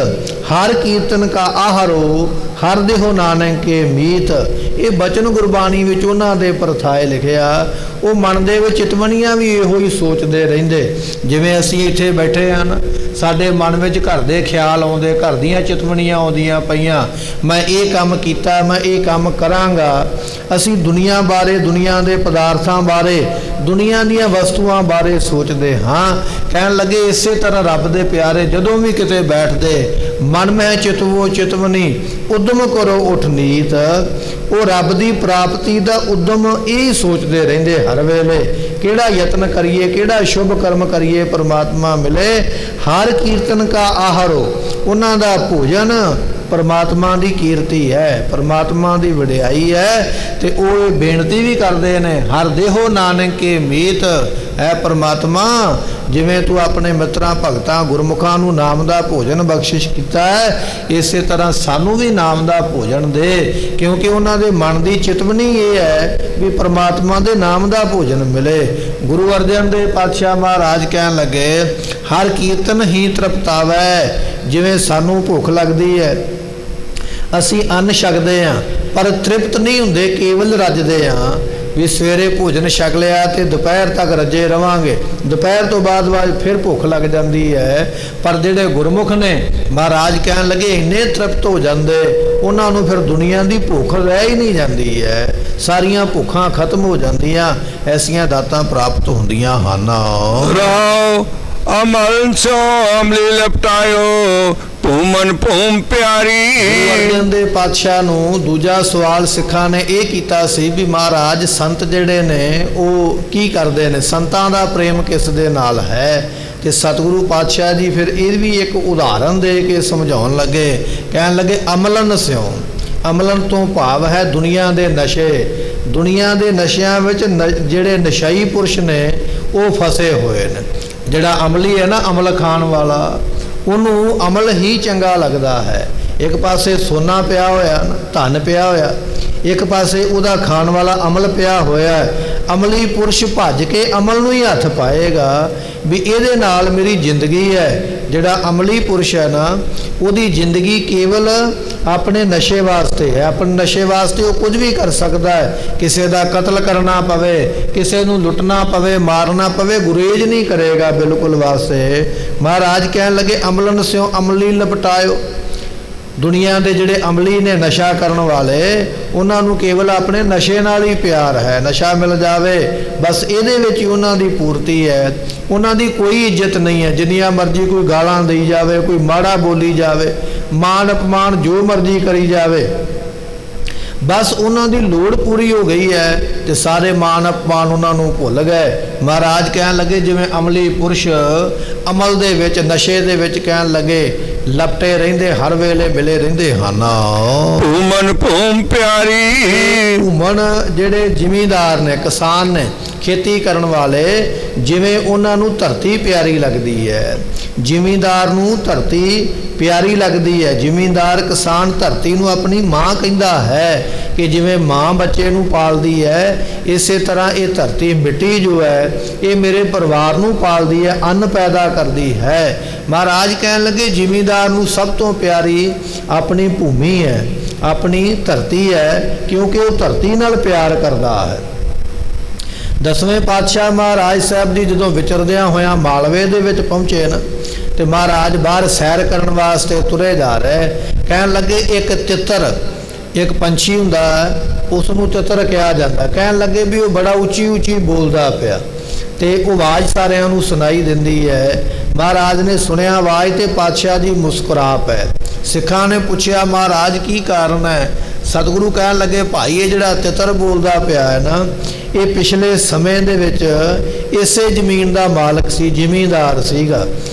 S1: ਹਰ ਕੀਰਤਨ ਕਾ ਆਹਰੋ ਹਰ ਦੇਹੋ ਨਾਨਕ ਕੇ ਮੀਤ। ਇਹ ਬਚਨ ਗੁਰਬਾਣੀ ਵਿੱਚ ਉਹਨਾਂ ਦੇ ਪਰਥਾਏ ਲਿਖਿਆ। ਉਹ ਮਨ ਦੇ ਵਿੱਚ ਚਿਤਵਨੀਆਂ ਵੀ ਇਹੋ ਹੀ ਸੋਚਦੇ ਰਹਿੰਦੇ। ਜਿਵੇਂ ਅਸੀਂ ਇੱਥੇ ਬੈਠੇ ਹਨ, ਸਾਡੇ ਮਨ ਵਿੱਚ ਘਰ ਦੇ ਖਿਆਲ ਆਉਂਦੇ, ਘਰ ਦੀਆਂ ਚਿਤਵਨੀਆਂ ਆਉਂਦੀਆਂ ਪਈਆਂ, ਮੈਂ ਇਹ ਕੰਮ ਕੀਤਾ, ਮੈਂ ਇਹ ਕੰਮ ਕਰਾਂਗਾ। ਅਸੀਂ ਦੁਨੀਆ ਬਾਰੇ, ਦੁਨੀਆ ਦੇ ਪਦਾਰਥਾਂ ਬਾਰੇ, ਦੁਨੀਆ ਦੀਆਂ ਵਸਤੂਆਂ ਬਾਰੇ ਸੋਚਦੇ ਹਾਂ। ਕਹਿਣ ਲੱਗੇ ਇਸੇ ਤਰ੍ਹਾਂ ਰੱਬ ਦੇ ਪਿਆਰੇ ਜਦੋਂ ਵੀ ਕਿਤੇ ਬੈਠਦੇ, ਮਨ ਮਹਿ ਚਿਤਵੋ ਚਿਤਵਨੀ ਉਦਮ ਕਰੋ ਉਠ ਨੀਤ। ਉਹ ਰੱਬ ਦੀ ਪ੍ਰਾਪਤੀ ਦਾ ਉਦਮ ਇਹ ਸੋਚਦੇ ਰਹਿੰਦੇ ਹਰ ਵੇਲੇ, ਕਿਹੜਾ ਯਤਨ ਕਰੀਏ, ਕਿਹੜਾ ਸ਼ੁਭ ਕਰਮ ਕਰੀਏ ਪਰਮਾਤਮਾ ਮਿਲੇ। ਹਰ ਕੀਰਤਨ ਕਾ ਆਹਾਰੋ, ਉਹਨਾਂ ਦਾ ਭੋਜਨ ਪਰਮਾਤਮਾ ਦੀ ਕੀਰਤੀ ਹੈ, ਪਰਮਾਤਮਾ ਦੀ ਵਡਿਆਈ ਹੈ। ਤੇ ਉਹ ਇਹ ਬੇਨਤੀ ਵੀ ਕਰਦੇ ਨੇ, ਹਰ ਦੇਹੋ ਨਾਨਕ ਕੇ ਮੀਤ। ਹੈ ਪਰਮਾਤਮਾ, ਜਿਵੇਂ ਤੂੰ ਆਪਣੇ ਮਿੱਤਰਾਂ ਭਗਤਾਂ ਗੁਰਮੁਖਾਂ ਨੂੰ ਨਾਮ ਦਾ ਭੋਜਨ ਬਖਸ਼ਿਸ਼ ਕੀਤਾ ਹੈ, ਇਸੇ ਤਰ੍ਹਾਂ ਸਾਨੂੰ ਵੀ ਨਾਮ ਦਾ ਭੋਜਨ ਦੇ। ਕਿਉਂਕਿ ਉਹਨਾਂ ਦੇ ਮਨ ਦੀ ਚਿਤਵਨੀ ਇਹ ਹੈ ਵੀ ਪਰਮਾਤਮਾ ਦੇ ਨਾਮ ਦਾ ਭੋਜਨ ਮਿਲੇ। ਗੁਰੂ ਅਰਜਨ ਦੇਵ ਪਾਤਸ਼ਾਹ ਮਹਾਰਾਜ ਕਹਿਣ ਲੱਗੇ ਹਰ ਕੀਰਤਨ ਹੀ ਤ੍ਰਿਪਤਾਵੈ। ਜਿਵੇਂ ਸਾਨੂੰ ਭੁੱਖ ਲੱਗਦੀ ਹੈ, ਅਸੀਂ ਅੰਨ ਛਕਦੇ ਹਾਂ ਪਰ ਤ੍ਰਿਪਤ ਨਹੀਂ ਹੁੰਦੇ, ਕੇਵਲ ਰੱਜਦੇ ਹਾਂ ਵੀ ਸਵੇਰੇ ਭੋਜਨ ਛਕ ਲਿਆ ਤੇ ਦੁਪਹਿਰ ਤੱਕ ਰੱਜੇ ਰਵਾਂਗੇ, ਦੁਪਹਿਰ ਤੋਂ ਬਾਅਦ ਫਿਰ ਭੁੱਖ ਲੱਗ ਜਾਂਦੀ ਹੈ। ਪਰ ਜਿਹੜੇ ਗੁਰਮੁਖ ਨੇ, ਮਹਾਰਾਜ ਕਹਿਣ ਲੱਗੇ ਇੰਨੇ ਤ੍ਰਿਪਤ ਹੋ ਜਾਂਦੇ, ਉਹਨਾਂ ਨੂੰ ਫਿਰ ਦੁਨੀਆ ਦੀ ਭੁੱਖ ਰਹਿ ਹੀ ਨਹੀਂ ਜਾਂਦੀ ਹੈ, ਸਾਰੀਆਂ ਭੁੱਖਾਂ ਖਤਮ ਹੋ ਜਾਂਦੀਆਂ, ਐਸੀਆਂ ਦਾਤਾਂ ਪ੍ਰਾਪਤ ਹੁੰਦੀਆਂ ਹਨ।
S2: ਰਾਉ ਅਮਲ ਸੋ ਅਮਲੀ ਲਪਟਾਇਓ ਭੂਮਨ ਭੂਮ ਪਿਆਰੀ।
S1: ਗੁਰੂ ਅਰਜਨ ਦੇਵ ਪਾਤਸ਼ਾਹ ਨੂੰ ਦੂਜਾ ਸਵਾਲ ਸਿੱਖਾਂ ਨੇ ਇਹ ਕੀਤਾ ਸੀ ਵੀ ਮਹਾਰਾਜ ਸੰਤ ਜਿਹੜੇ ਨੇ ਉਹ ਕੀ ਕਰਦੇ ਨੇ, ਸੰਤਾਂ ਦਾ ਪ੍ਰੇਮ ਕਿਸ ਦੇ ਨਾਲ ਹੈ। ਤੇ ਸਤਿਗੁਰੂ ਪਾਤਸ਼ਾਹ ਜੀ ਫਿਰ ਇਹ ਵੀ ਇੱਕ ਉਦਾਹਰਨ ਦੇ ਕੇ ਸਮਝਾਉਣ ਲੱਗੇ। ਕਹਿਣ ਲੱਗੇ ਅਮਲਨ ਸਿਓ, ਅਮਲਨ ਤੋਂ ਭਾਵ ਹੈ ਦੁਨੀਆ ਦੇ ਨਸ਼ੇ। ਦੁਨੀਆ ਦੇ ਨਸ਼ਿਆਂ ਵਿੱਚ ਜਿਹੜੇ ਨਸ਼ਈ ਪੁਰਸ਼ ਨੇ ਉਹ ਫਸੇ ਹੋਏ ਨੇ। ਜਿਹੜਾ ਅਮਲੀ ਹੈ ਨਾ, ਅਮਲ ਖਾਣ ਵਾਲਾ, ਉਹਨੂੰ ਅਮਲ ਹੀ ਚੰਗਾ ਲੱਗਦਾ ਹੈ। ਇੱਕ ਪਾਸੇ ਸੋਨਾ ਪਿਆ ਹੋਇਆ, ਧਨ ਪਿਆ ਹੋਇਆ, ਇੱਕ ਪਾਸੇ ਉਹਦਾ ਖਾਣ ਵਾਲਾ ਅਮਲ ਪਿਆ ਹੋਇਆ। ਅਮਲੀ ਪੁਰਸ਼ ਭੱਜ ਕੇ ਅਮਲ ਨੂੰ ਹੀ ਹੱਥ ਪਾਏਗਾ ਵੀ ਇਹਦੇ ਨਾਲ ਮੇਰੀ ਜ਼ਿੰਦਗੀ ਹੈ। ਜਿਹੜਾ ਅਮਲੀ ਪੁਰਸ਼ ਹੈ ਨਾ, ਉਹਦੀ ਜ਼ਿੰਦਗੀ ਕੇਵਲ ਆਪਣੇ ਨਸ਼ੇ ਵਾਸਤੇ ਹੈ। ਆਪਣੇ ਨਸ਼ੇ ਵਾਸਤੇ ਉਹ ਕੁਝ ਵੀ ਕਰ ਸਕਦਾ ਹੈ। ਕਿਸੇ ਦਾ ਕਤਲ ਕਰਨਾ ਪਵੇ, ਕਿਸੇ ਨੂੰ ਲੁੱਟਣਾ ਪਵੇ, ਮਾਰਨਾ ਪਵੇ, ਗੁਰੇਜ਼ ਨਹੀਂ ਕਰੇਗਾ ਬਿਲਕੁਲ ਵਾਸਤੇ। ਮਹਾਰਾਜ ਕਹਿਣ ਲੱਗੇ ਅਮਲਨ ਸਿਓ ਅਮਲੀ ਲਪਟਾਇਓ। ਦੁਨੀਆ ਦੇ ਜਿਹੜੇ ਅਮਲੀ ਨੇ, ਨਸ਼ਾ ਕਰਨ ਵਾਲੇ, ਉਹਨਾਂ ਨੂੰ ਕੇਵਲ ਆਪਣੇ ਨਸ਼ੇ ਨਾਲ ਹੀ ਪਿਆਰ ਹੈ। ਨਸ਼ਾ ਮਿਲ ਜਾਵੇ ਬਸ ਇਹਦੇ ਵਿੱਚ ਹੀ ਉਹਨਾਂ ਦੀ ਪੂਰਤੀ ਹੈ। ਉਹਨਾਂ ਦੀ ਕੋਈ ਇੱਜ਼ਤ ਨਹੀਂ ਹੈ। ਜਿੰਨੀਆਂ ਮਰਜ਼ੀ ਕੋਈ ਗਾਲਾਂ ਦੇਈ ਜਾਵੇ, ਕੋਈ ਮਾੜਾ ਬੋਲੀ ਜਾਵੇ, ਮਾਣ ਅਪਮਾਨ ਜੋ ਮਰਜ਼ੀ ਕਰੀ ਜਾਵੇ, ਬਸ ਉਹਨਾਂ ਦੀ ਲੋੜ ਪੂਰੀ ਹੋ ਗਈ ਹੈ ਤੇ ਸਾਰੇ ਮਾਣ ਅਪਮਾਨ ਉਹਨਾਂ ਨੂੰ ਭੁੱਲ ਗਏ। ਮਹਾਰਾਜ ਕਹਿਣ ਲੱਗੇ ਜਿਵੇਂ ਅਮਲੀ ਪੁਰਸ਼ ਅਮਲ ਦੇ ਵਿੱਚ, ਨਸ਼ੇ ਦੇ ਵਿੱਚ ਕਹਿਣ ਲੱਗੇ ਲਪਟੇ ਰਹਿੰਦੇ, ਹਰ ਵੇਲੇ ਮਿਲੇ ਰਹਿੰਦੇ ਹਨ।
S2: ਭੂਮਨ ਭੂਮ ਪਿਆਰੀ।
S1: ਭੂਮਨ ਜਿਹੜੇ ਜ਼ਿਮੀਂਦਾਰ ਨੇ, ਕਿਸਾਨ ਨੇ, ਖੇਤੀ ਕਰਨ ਵਾਲੇ, ਜਿਵੇਂ ਉਹਨਾਂ ਨੂੰ ਧਰਤੀ ਪਿਆਰੀ ਲੱਗਦੀ ਹੈ। ਜ਼ਿਮੀਂਦਾਰ ਨੂੰ ਧਰਤੀ ਪਿਆਰੀ ਲੱਗਦੀ ਹੈ। ਜ਼ਿਮੀਂਦਾਰ ਕਿਸਾਨ ਧਰਤੀ ਨੂੰ ਆਪਣੀ ਮਾਂ ਕਹਿੰਦਾ ਹੈ ਕਿ ਜਿਵੇਂ ਮਾਂ ਬੱਚੇ ਨੂੰ ਪਾਲਦੀ ਹੈ, ਇਸੇ ਤਰ੍ਹਾਂ ਇਹ ਧਰਤੀ ਮਿੱਟੀ ਜੋ ਹੈ ਇਹ ਮੇਰੇ ਪਰਿਵਾਰ ਨੂੰ ਪਾਲਦੀ ਹੈ, ਅੰਨ ਪੈਦਾ ਕਰਦੀ ਹੈ। ਮਹਾਰਾਜ ਕਹਿਣ ਲੱਗੇ ਜ਼ਿਮੀਂਦਾਰ ਨੂੰ ਸਭ ਤੋਂ ਪਿਆਰੀ ਆਪਣੀ ਭੂਮੀ ਹੈ, ਆਪਣੀ ਧਰਤੀ ਹੈ, ਕਿਉਂਕਿ ਉਹ ਧਰਤੀ ਨਾਲ ਪਿਆਰ ਕਰਦਾ ਹੈ। ਦਸਵੇਂ ਪਾਤਸ਼ਾਹ ਮਹਾਰਾਜ ਸਾਹਿਬ ਜੀ ਜਦੋਂ ਵਿਚਰਦਿਆਂ ਹੋਇਆਂ ਮਾਲਵੇ ਦੇ ਵਿੱਚ ਪਹੁੰਚੇ ਨਾ, ਤੇ ਮਹਾਰਾਜ ਬਾਹਰ ਸੈਰ ਕਰਨ ਵਾਸਤੇ ਤੁਰੇ ਜਾ ਰਹੇ। ਕਹਿਣ ਲੱਗੇ ਇੱਕ ਤਿੱਤਰ, ਇੱਕ ਪੰਛੀ ਹੁੰਦਾ, ਉਸ ਨੂੰ ਤਿੱਤਰ ਕਿਹਾ ਜਾਂਦਾ। ਕਹਿਣ ਲੱਗੇ ਵੀ ਉਹ ਬੜਾ ਉੱਚੀ ਉੱਚੀ ਬੋਲਦਾ ਪਿਆ ਤੇ ਉਹ ਆਵਾਜ਼ ਸਾਰਿਆਂ ਨੂੰ ਸੁਣਾਈ ਦਿੰਦੀ ਹੈ। ਮਹਾਰਾਜ ਨੇ ਸੁਣਿਆ ਆਵਾਜ਼ ਤੇ ਪਾਤਸ਼ਾਹ ਜੀ ਮੁਸਕਰਾ ਪਏ। ਸਿੱਖਾਂ ਨੇ ਪੁੱਛਿਆ ਮਹਾਰਾਜ ਕੀ ਕਾਰਨ ਹੈ? ਸਤਿਗੁਰੂ ਕਹਿਣ ਲੱਗੇ ਭਾਈ ਇਹ ਜਿਹੜਾ ਤਿੱਤਰ ਬੋਲਦਾ ਪਿਆ ਹੈ ਨਾ, ਇਹ ਪਿਛਲੇ ਸਮੇਂ ਦੇ ਵਿੱਚ ਇਸੇ ਜ਼ਮੀਨ ਦਾ ਮਾਲਕ ਸੀ, ਜ਼ਿਮੀਂਦਾਰ ਸੀਗਾ,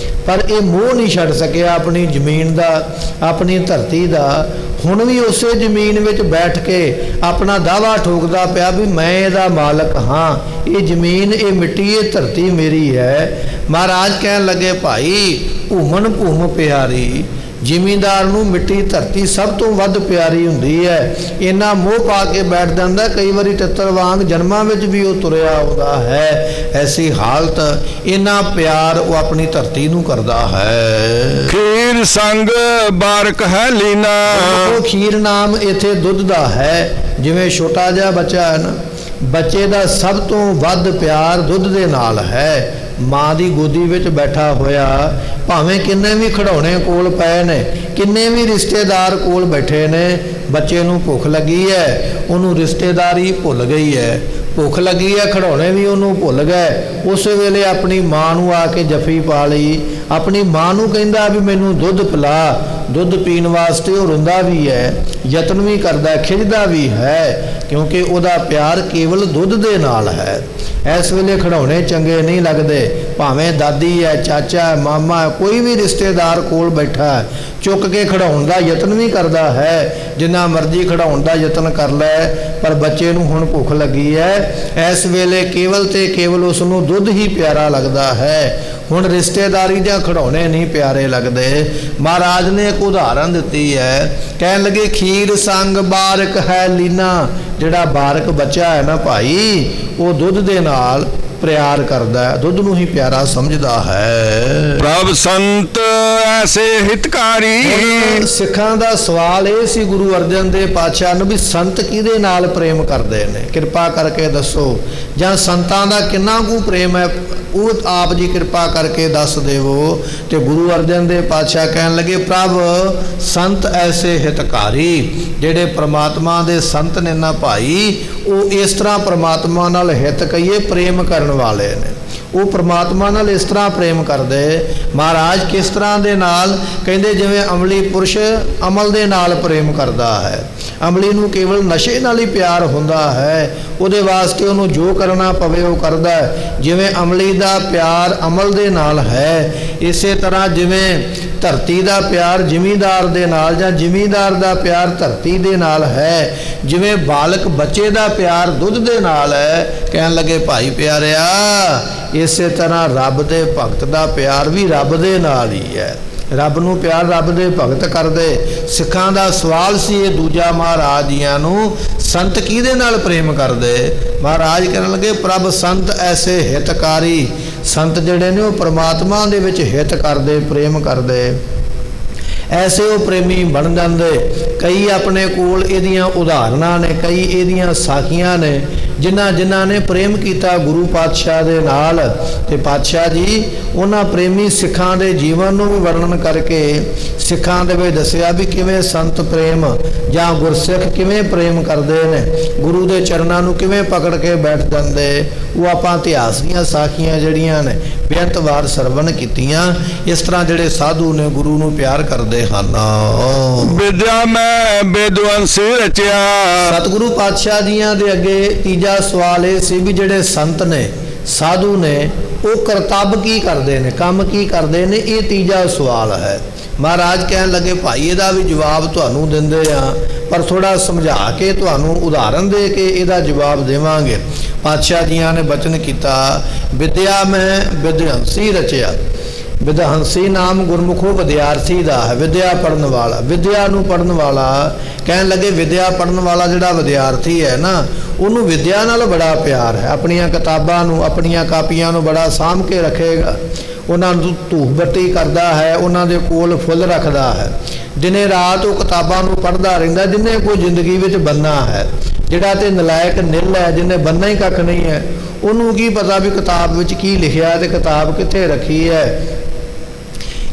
S1: ਪਰ ਇਹ ਮੋਹ ਨਹੀਂ ਛੱਡ ਸਕਿਆ ਆਪਣੀ ਜ਼ਮੀਨ ਦਾ, ਆਪਣੀ ਧਰਤੀ ਦਾ। ਹੁਣ ਵੀ ਉਸੇ ਜ਼ਮੀਨ ਵਿੱਚ ਬੈਠ ਕੇ ਆਪਣਾ ਦਾਅਵਾ ਠੋਕਦਾ ਪਿਆ ਵੀ ਮੈਂ ਇਹਦਾ ਮਾਲਕ ਹਾਂ, ਇਹ ਜ਼ਮੀਨ, ਇਹ ਮਿੱਟੀ, ਇਹ ਧਰਤੀ ਮੇਰੀ ਹੈ। ਮਹਾਰਾਜ ਕਹਿਣ ਲੱਗੇ ਭਾਈ ਭੂਮਨ ਭੂਮ ਪਿਆਰੀ, ਜ਼ਿਮੀਂਦਾਰ ਨੂੰ ਮਿੱਟੀ ਧਰਤੀ ਸਭ ਤੋਂ ਵੱਧ ਪਿਆਰੀ ਹੁੰਦੀ ਹੈ। ਇੰਨਾ ਮੋਹ ਪਾ ਕੇ ਬੈਠ ਜਾਂਦਾ, ਕਈ ਵਾਰੀ ਤਿੱਤਰ ਵਾਂਗ ਜਨਮਾਂ ਵਿੱਚ ਵੀ ਉਹ ਤੁਰਿਆ ਆਉਂਦਾ ਹੈ। ਐਸੀ ਹਾਲਤ, ਇੰਨਾ ਪਿਆਰ ਉਹ ਆਪਣੀ ਧਰਤੀ ਨੂੰ ਕਰਦਾ ਹੈ।
S2: ਖੀਰ ਸੰਗ ਬਾਰਕ ਹੈ ਲੀਨਾ।
S1: ਉਹ ਖੀਰ ਨਾਮ ਇੱਥੇ ਦੁੱਧ ਦਾ ਹੈ। ਜਿਵੇਂ ਛੋਟਾ ਜਿਹਾ ਬੱਚਾ ਹੈ ਨਾ, ਬੱਚੇ ਦਾ ਸਭ ਤੋਂ ਵੱਧ ਪਿਆਰ ਦੁੱਧ ਦੇ ਨਾਲ ਹੈ। ਮਾਂ ਦੀ ਗੋਦੀ ਵਿੱਚ ਬੈਠਾ ਹੋਇਆ, ਭਾਵੇਂ ਕਿੰਨੇ ਵੀ ਖਿਡੌਣੇ ਕੋਲ ਪਏ ਨੇ, ਕਿੰਨੇ ਵੀ ਰਿਸ਼ਤੇਦਾਰ ਕੋਲ ਬੈਠੇ ਨੇ, ਬੱਚੇ ਨੂੰ ਭੁੱਖ ਲੱਗੀ ਹੈ, ਉਹਨੂੰ ਰਿਸ਼ਤੇਦਾਰੀ ਭੁੱਲ ਗਈ ਹੈ, ਭੁੱਖ ਲੱਗੀ ਹੈ, ਖਿਡੌਣੇ ਵੀ ਉਹਨੂੰ ਭੁੱਲ ਗਏ। ਉਸ ਵੇਲੇ ਆਪਣੀ ਮਾਂ ਨੂੰ ਆ ਕੇ ਜੱਫੀ ਪਾ ਲਈ, ਆਪਣੀ ਮਾਂ ਨੂੰ ਕਹਿੰਦਾ ਵੀ ਮੈਨੂੰ ਦੁੱਧ ਪਿਲਾ। ਦੁੱਧ ਪੀਣ ਵਾਸਤੇ ਉਹ ਰੋਂਦਾ ਵੀ ਹੈ, ਯਤਨ ਵੀ ਕਰਦਾ, ਖਿੱਚਦਾ ਵੀ ਹੈ, ਕਿਉਂਕਿ ਉਹਦਾ ਪਿਆਰ ਕੇਵਲ ਦੁੱਧ ਦੇ ਨਾਲ ਹੈ। ਇਸ ਵੇਲੇ ਖਿਡੌਣੇ ਚੰਗੇ ਨਹੀਂ ਲੱਗਦੇ, ਭਾਵੇਂ ਦਾਦੀ ਹੈ, ਚਾਚਾ ਹੈ, ਮਾਮਾ ਹੈ, ਕੋਈ ਵੀ ਰਿਸ਼ਤੇਦਾਰ ਕੋਲ ਬੈਠਾ ਹੈ, ਚੁੱਕ ਕੇ ਖਿਡਾਉਣ ਦਾ ਯਤਨ ਵੀ ਕਰਦਾ ਹੈ, ਜਿੰਨਾ ਮਰਜ਼ੀ ਖਿਡਾਉਣ ਦਾ ਯਤਨ ਕਰ ਲੈ, ਪਰ ਬੱਚੇ ਨੂੰ ਹੁਣ ਭੁੱਖ ਲੱਗੀ ਹੈ। ਇਸ ਵੇਲੇ ਕੇਵਲ ਤੇ ਕੇਵਲ ਉਸ ਨੂੰ ਦੁੱਧ ਹੀ ਪਿਆਰਾ ਲੱਗਦਾ ਹੈ। ਹੁਣ ਰਿਸ਼ਤੇਦਾਰੀ ਜਾਂ ਖਿਡੌਣੇ ਨਹੀਂ ਪਿਆਰੇ ਲੱਗਦੇ। ਮਹਾਰਾਜ ਨੇ ਇੱਕ ਉਦਾਹਰਨ ਦਿੱਤੀ ਹੈ, ਕਹਿਣ ਲੱਗੇ ਖੀਰ ਸੰਗ ਬਾਰਕ ਹੈ ਲੀਨਾ। ਜਿਹੜਾ ਬਾਰਕ ਬੱਚਾ ਹੈ ਨਾ ਭਾਈ, ਉਹ ਦੁੱਧ ਦੇ ਨਾਲ ਪਿਆਰ ਕਰਦਾ ਹੈ, ਦੁੱਧ ਨੂੰ ਹੀ ਪਿਆਰਾ ਸਮਝਦਾ ਹੈ।
S2: ਪ੍ਰਭ ਸੰਤ ਐਸੇ ਹਿਤਕਾਰੀ।
S1: ਸਿੱਖਾਂ ਦਾ ਸਵਾਲ ਇਹ ਸੀ ਗੁਰੂ ਅਰਜਨ ਦੇਵ ਪਾਤਸ਼ਾਹ ਨੂੰ ਵੀ ਸੰਤ ਕਿਹਦੇ ਨਾਲ ਪ੍ਰੇਮ ਕਰਦੇ ਨੇ, ਕਿਰਪਾ ਕਰਕੇ ਦੱਸੋ, ਜਾਂ ਸੰਤਾਂ ਦਾ ਕਿੰਨਾ ਕੁ ਪ੍ਰੇਮ ਹੈ, ਉਹ ਆਪ ਜੀ ਕਿਰਪਾ ਕਰਕੇ ਦੱਸ ਦੇਵੋ। ਤੇ ਗੁਰੂ ਅਰਜਨ ਦੇਵ ਪਾਤਸ਼ਾਹ ਕਹਿਣ ਲੱਗੇ ਪ੍ਰਭ ਸੰਤ ਐਸੇ ਹਿਤਕਾਰੀ। ਜਿਹੜੇ ਪ੍ਰਮਾਤਮਾ ਦੇ ਸੰਤ ਨੇ ਨਾ ਭਾਈ, ਉਹ ਇਸ ਤਰ੍ਹਾਂ ਪ੍ਰਮਾਤਮਾ ਨਾਲ ਹਿਤ ਕਹੀਏ ਪ੍ਰੇਮ ਕਰਨ ਵਾਲੇ ਨੇ। ਉਹ ਪ੍ਰਮਾਤਮਾ ਨਾਲ ਇਸ ਤਰ੍ਹਾਂ ਪ੍ਰੇਮ ਕਰਦੇ। ਮਹਾਰਾਜ ਕਿਸ ਤਰ੍ਹਾਂ ਦੇ ਨਾਲ, ਕਹਿੰਦੇ ਜਿਵੇਂ ਅਮਲੀ ਪੁਰਸ਼ ਅਮਲ ਦੇ ਨਾਲ ਪ੍ਰੇਮ ਕਰਦਾ ਹੈ। ਅਮਲੀ ਨੂੰ ਕੇਵਲ ਨਸ਼ੇ ਨਾਲ ਹੀ ਪਿਆਰ ਹੁੰਦਾ ਹੈ, ਉਹਦੇ ਵਾਸਤੇ ਉਹਨੂੰ ਜੋ ਕਰਨਾ ਪਵੇ ਉਹ ਕਰਦਾ ਹੈ। ਜਿਵੇਂ ਅਮਲੀ ਦਾ ਪਿਆਰ ਅਮਲ ਦੇ ਨਾਲ ਹੈ, ਇਸੇ ਤਰ੍ਹਾਂ ਜਿਵੇਂ ਧਰਤੀ ਦਾ ਪਿਆਰ ਜ਼ਿਮੀਂਦਾਰ ਦੇ ਨਾਲ, ਜਾਂ ਜ਼ਿਮੀਂਦਾਰ ਦਾ ਪਿਆਰ ਧਰਤੀ ਦੇ ਨਾਲ ਹੈ, ਜਿਵੇਂ ਬਾਲਕ ਬੱਚੇ ਦਾ ਪਿਆਰ ਦੁੱਧ ਦੇ ਨਾਲ ਹੈ। ਕਹਿਣ ਲੱਗੇ ਭਾਈ ਪਿਆਰਿਆ, ਇਸੇ ਤਰ੍ਹਾਂ ਰੱਬ ਦੇ ਭਗਤ ਦਾ ਪਿਆਰ ਵੀ ਰੱਬ ਦੇ ਨਾਲ ਹੀ ਹੈ। ਰੱਬ ਨੂੰ ਪਿਆਰ ਰੱਬ ਦੇ ਭਗਤ ਕਰਦੇ। ਸਿੱਖਾਂ ਦਾ ਸਵਾਲ ਸੀ ਇਹ ਦੂਜਾ ਮਹਾਰਾਜ ਜੀਆਂ ਨੂੰ, ਸੰਤ ਕਿਹਦੇ ਨਾਲ ਪ੍ਰੇਮ ਕਰਦੇ? ਮਹਾਰਾਜ ਕਹਿਣ ਲੱਗੇ ਪ੍ਰਭ ਸੰਤ ਐਸੇ ਹਿਤਕਾਰੀ। ਸੰਤ ਜਿਹੜੇ ਨੇ ਉਹ ਪਰਮਾਤਮਾ ਦੇ ਵਿੱਚ ਹਿਤ ਕਰਦੇ, ਪ੍ਰੇਮ ਕਰਦੇ, ਐਸੇ ਉਹ ਪ੍ਰੇਮੀ ਬਣ ਜਾਂਦੇ। ਕਈ ਆਪਣੇ ਕੋਲ ਇਹਦੀਆਂ ਉਦਾਹਰਨਾਂ ਨੇ, ਕਈ ਇਹਦੀਆਂ ਸਾਖੀਆਂ ਨੇ, ਜਿਨ੍ਹਾਂ ਨੇ ਪ੍ਰੇਮ ਕੀਤਾ ਗੁਰੂ ਪਾਤਸ਼ਾਹ ਦੇ ਨਾਲ। ਤੇ ਪਾਤਸ਼ਾਹ ਜੀ ਉਹਨਾਂ ਪ੍ਰੇਮੀ ਸਿੱਖਾਂ ਦੇ ਜੀਵਨ ਨੂੰ ਵੀ ਵਰਣਨ ਕਰਕੇ ਸਿੱਖਾਂ ਦੇ ਵਿੱਚ ਦੱਸਿਆ ਵੀ ਕਿਵੇਂ ਸੰਤ ਪ੍ਰੇਮ ਜਾਂ ਗੁਰਸਿੱਖ ਕਿਵੇਂ ਪ੍ਰੇਮ ਕਰਦੇ ਨੇ, ਗੁਰੂ ਦੇ ਚਰਨਾਂ ਨੂੰ ਕਿਵੇਂ ਪਕੜ ਕੇ ਬੈਠ ਜਾਂਦੇ। ਉਹ ਆਪਾਂ ਇਤਿਹਾਸ ਦੀਆਂ ਸਾਖੀਆਂ ਜਿਹੜੀਆਂ ਨੇ ਬੇਅੰਤ ਵਾਰ ਸਰਵਣ ਕੀਤੀਆਂ। ਇਸ ਤਰ੍ਹਾਂ ਜਿਹੜੇ ਸਾਧੂ ਨੇ ਗੁਰੂ ਨੂੰ ਪਿਆਰ ਕਰਦੇ ਹਨ।
S2: ਵਿਦਿਆ ਮੈਂ ਵਿਦਵੰਸੀ ਰਚਿਆ।
S1: ਸਤਿਗੁਰੂ ਪਾਤਸ਼ਾਹ ਜੀਆਂ ਦੇ ਅੱਗੇ ਤੀਜਾ ਸਵਾਲ ਇਹ ਸੀ ਵੀ ਜਿਹੜੇ ਸੰਤ ਨੇ, ਸਾਧੂ ਨੇ, ਉਹ ਕਰਤੱਵ ਕੀ ਕਰਦੇ ਨੇ, ਕੰਮ ਕੀ ਕਰਦੇ ਨੇ, ਇਹ ਤੀਜਾ ਸਵਾਲ ਹੈ। ਮਹਾਰਾਜ ਕਹਿਣ ਲੱਗੇ ਭਾਈ ਇਹਦਾ ਵੀ ਜਵਾਬ ਤੁਹਾਨੂੰ ਦਿੰਦੇ ਆ, ਪਰ ਥੋੜਾ ਸਮਝਾ ਕੇ ਤੁਹਾਨੂੰ ਉਦਾਹਰਨ ਦੇ ਕੇ ਇਹਦਾ ਜਵਾਬ ਦੇਵਾਂਗੇ। ਪਾਤਸ਼ਾਹ ਜੀਆਂ ਨੇ ਬਚਨ ਕੀਤਾ ਵਿਦਿਆ ਮੈਂ ਵਿਦਹੰਸੀ ਰਚਿਆ। ਵਿਦਹੰਸੀ ਨਾਮ ਗੁਰਮੁਖੋ ਵਿਦਿਆਰਥੀ ਦਾ ਹੈ, ਵਿਦਿਆ ਪੜ੍ਹਨ ਵਾਲਾ, ਵਿਦਿਆ ਨੂੰ ਪੜ੍ਹਨ ਵਾਲਾ। ਕਹਿਣ ਲੱਗੇ ਵਿਦਿਆ ਪੜ੍ਹਨ ਵਾਲਾ ਜਿਹੜਾ ਵਿਦਿਆਰਥੀ ਹੈ ਨਾ, ਉਹਨੂੰ ਵਿਦਿਆ ਨਾਲ ਬੜਾ ਪਿਆਰ ਹੈ। ਆਪਣੀਆਂ ਕਿਤਾਬਾਂ ਨੂੰ, ਆਪਣੀਆਂ ਕਾਪੀਆਂ ਨੂੰ ਬੜਾ ਸਾਂਭ ਕੇ ਰੱਖੇਗਾ, ਉਹਨਾਂ ਨੂੰ ਧੂਫ ਬੱਤੀ ਕਰਦਾ ਹੈ, ਉਹਨਾਂ ਦੇ ਕੋਲ ਫੁੱਲ ਰੱਖਦਾ ਹੈ, ਦਿਨੇ ਰਾਤ ਉਹ ਕਿਤਾਬਾਂ ਨੂੰ ਪੜ੍ਹਦਾ ਰਹਿੰਦਾ। ਜਿਹਨੇ ਕੋਈ ਜ਼ਿੰਦਗੀ ਵਿੱਚ ਬੰਨਾ ਹੈ, ਜਿਹੜਾ ਤੇ ਨਲਾਇਕ ਨਿੱਲ ਹੈ, ਜਿਹਨੇ ਬੰਨਾ ਹੀ ਕੱਖ ਨਹੀਂ ਹੈ, ਉਹਨੂੰ ਕੀ ਪਤਾ ਵੀ ਕਿਤਾਬ ਵਿੱਚ ਕੀ ਲਿਖਿਆ ਤੇ ਕਿਤਾਬ ਕਿੱਥੇ ਰੱਖੀ ਹੈ।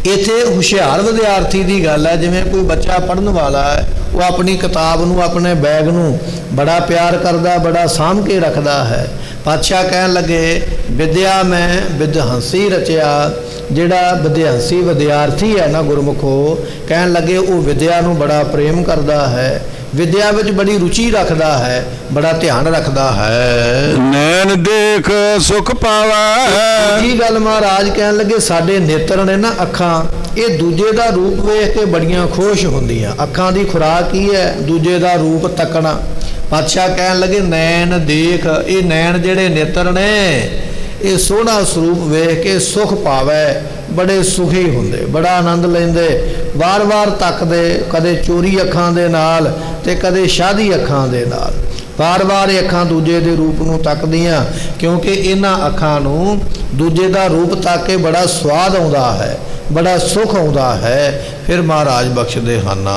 S1: ਇੱਥੇ ਹੁਸ਼ਿਆਰ ਵਿਦਿਆਰਥੀ ਦੀ ਗੱਲ ਹੈ। ਜਿਵੇਂ ਕੋਈ ਬੱਚਾ ਪੜ੍ਹਨ ਵਾਲਾ ਹੈ, ਉਹ ਆਪਣੀ ਕਿਤਾਬ ਨੂੰ, ਆਪਣੇ ਬੈਗ ਨੂੰ ਬੜਾ ਪਿਆਰ ਕਰਦਾ, ਬੜਾ ਸਾਂਭ ਕੇ ਰੱਖਦਾ ਹੈ। ਪਾਤਸ਼ਾਹ ਕਹਿਣ ਲੱਗੇ ਵਿਦਿਆ ਮੈਂ ਵਿਦਹੰਸੀ ਰਚਿਆ। ਜਿਹੜਾ ਵਿਦਿਆਰਥੀ ਹੈ ਨਾ ਗੁਰਮੁਖੋ, ਕਹਿਣ ਲੱਗੇ ਉਹ ਵਿਦਿਆ ਨੂੰ ਬੜਾ ਪ੍ਰੇਮ ਕਰਦਾ ਹੈ, ਵਿਦਿਆ ਵਿੱਚ ਬੜੀ ਰੁਚੀ ਰੱਖਦਾ ਹੈ, ਬੜਾ ਧਿਆਨ ਰੱਖਦਾ ਹੈ।
S2: ਨੈਣ ਦੇਖ ਸੁਖ ਪਾਵੈ।
S1: ਕੀ ਗੱਲ ਮਹਾਰਾਜ ਕਹਿਣ ਲੱਗੇ, ਸਾਡੇ ਨੇਤਰ ਨੇ ਨਾ ਅੱਖਾਂ, ਇਹ ਦੂਜੇ ਦਾ ਰੂਪ ਵੇਖ ਕੇ ਬੜੀਆਂ ਖੁਸ਼ ਹੁੰਦੀਆਂ। ਅੱਖਾਂ ਦੀ ਖੁਰਾਕ ਕੀ ਹੈ? ਦੂਜੇ ਦਾ ਰੂਪ ਤੱਕਣਾ। ਪਾਤਸ਼ਾਹ ਕਹਿਣ ਲੱਗੇ ਨੈਣ ਦੇਖ, ਇਹ ਨੈਣ ਜਿਹੜੇ ਨੇਤਰ ਨੇ ਇਹ ਸੋਹਣਾ ਸਰੂਪ ਵੇਖ ਕੇ ਸੁਖ ਪਾਵੈ, ਬੜੇ ਸੁਖੀ ਹੁੰਦੇ, ਬੜਾ ਆਨੰਦ ਲੈਂਦੇ, ਵਾਰ-ਵਾਰ ਤੱਕਦੇ, ਕਦੇ ਚੋਰੀ ਅੱਖਾਂ ਦੇ ਨਾਲ ਤੇ ਕਦੇ ਸ਼ਾਦੀ ਅੱਖਾਂ ਦੇ ਨਾਲ। ਵਾਰ-ਵਾਰ ਇਹ ਅੱਖਾਂ ਦੂਜੇ ਦੇ ਰੂਪ ਨੂੰ ਤੱਕਦੀਆਂ, ਕਿਉਂਕਿ ਇਹਨਾਂ ਅੱਖਾਂ ਨੂੰ ਦੂਜੇ ਦਾ ਰੂਪ ਤੱਕ ਕੇ ਬੜਾ ਸਵਾਦ ਆਉਂਦਾ ਹੈ, ਬੜਾ ਸੁਖ ਆਉਂਦਾ ਹੈ। ਫਿਰ ਮਹਾਰਾਜ ਬਖਸ਼ਦੇ ਹਨ,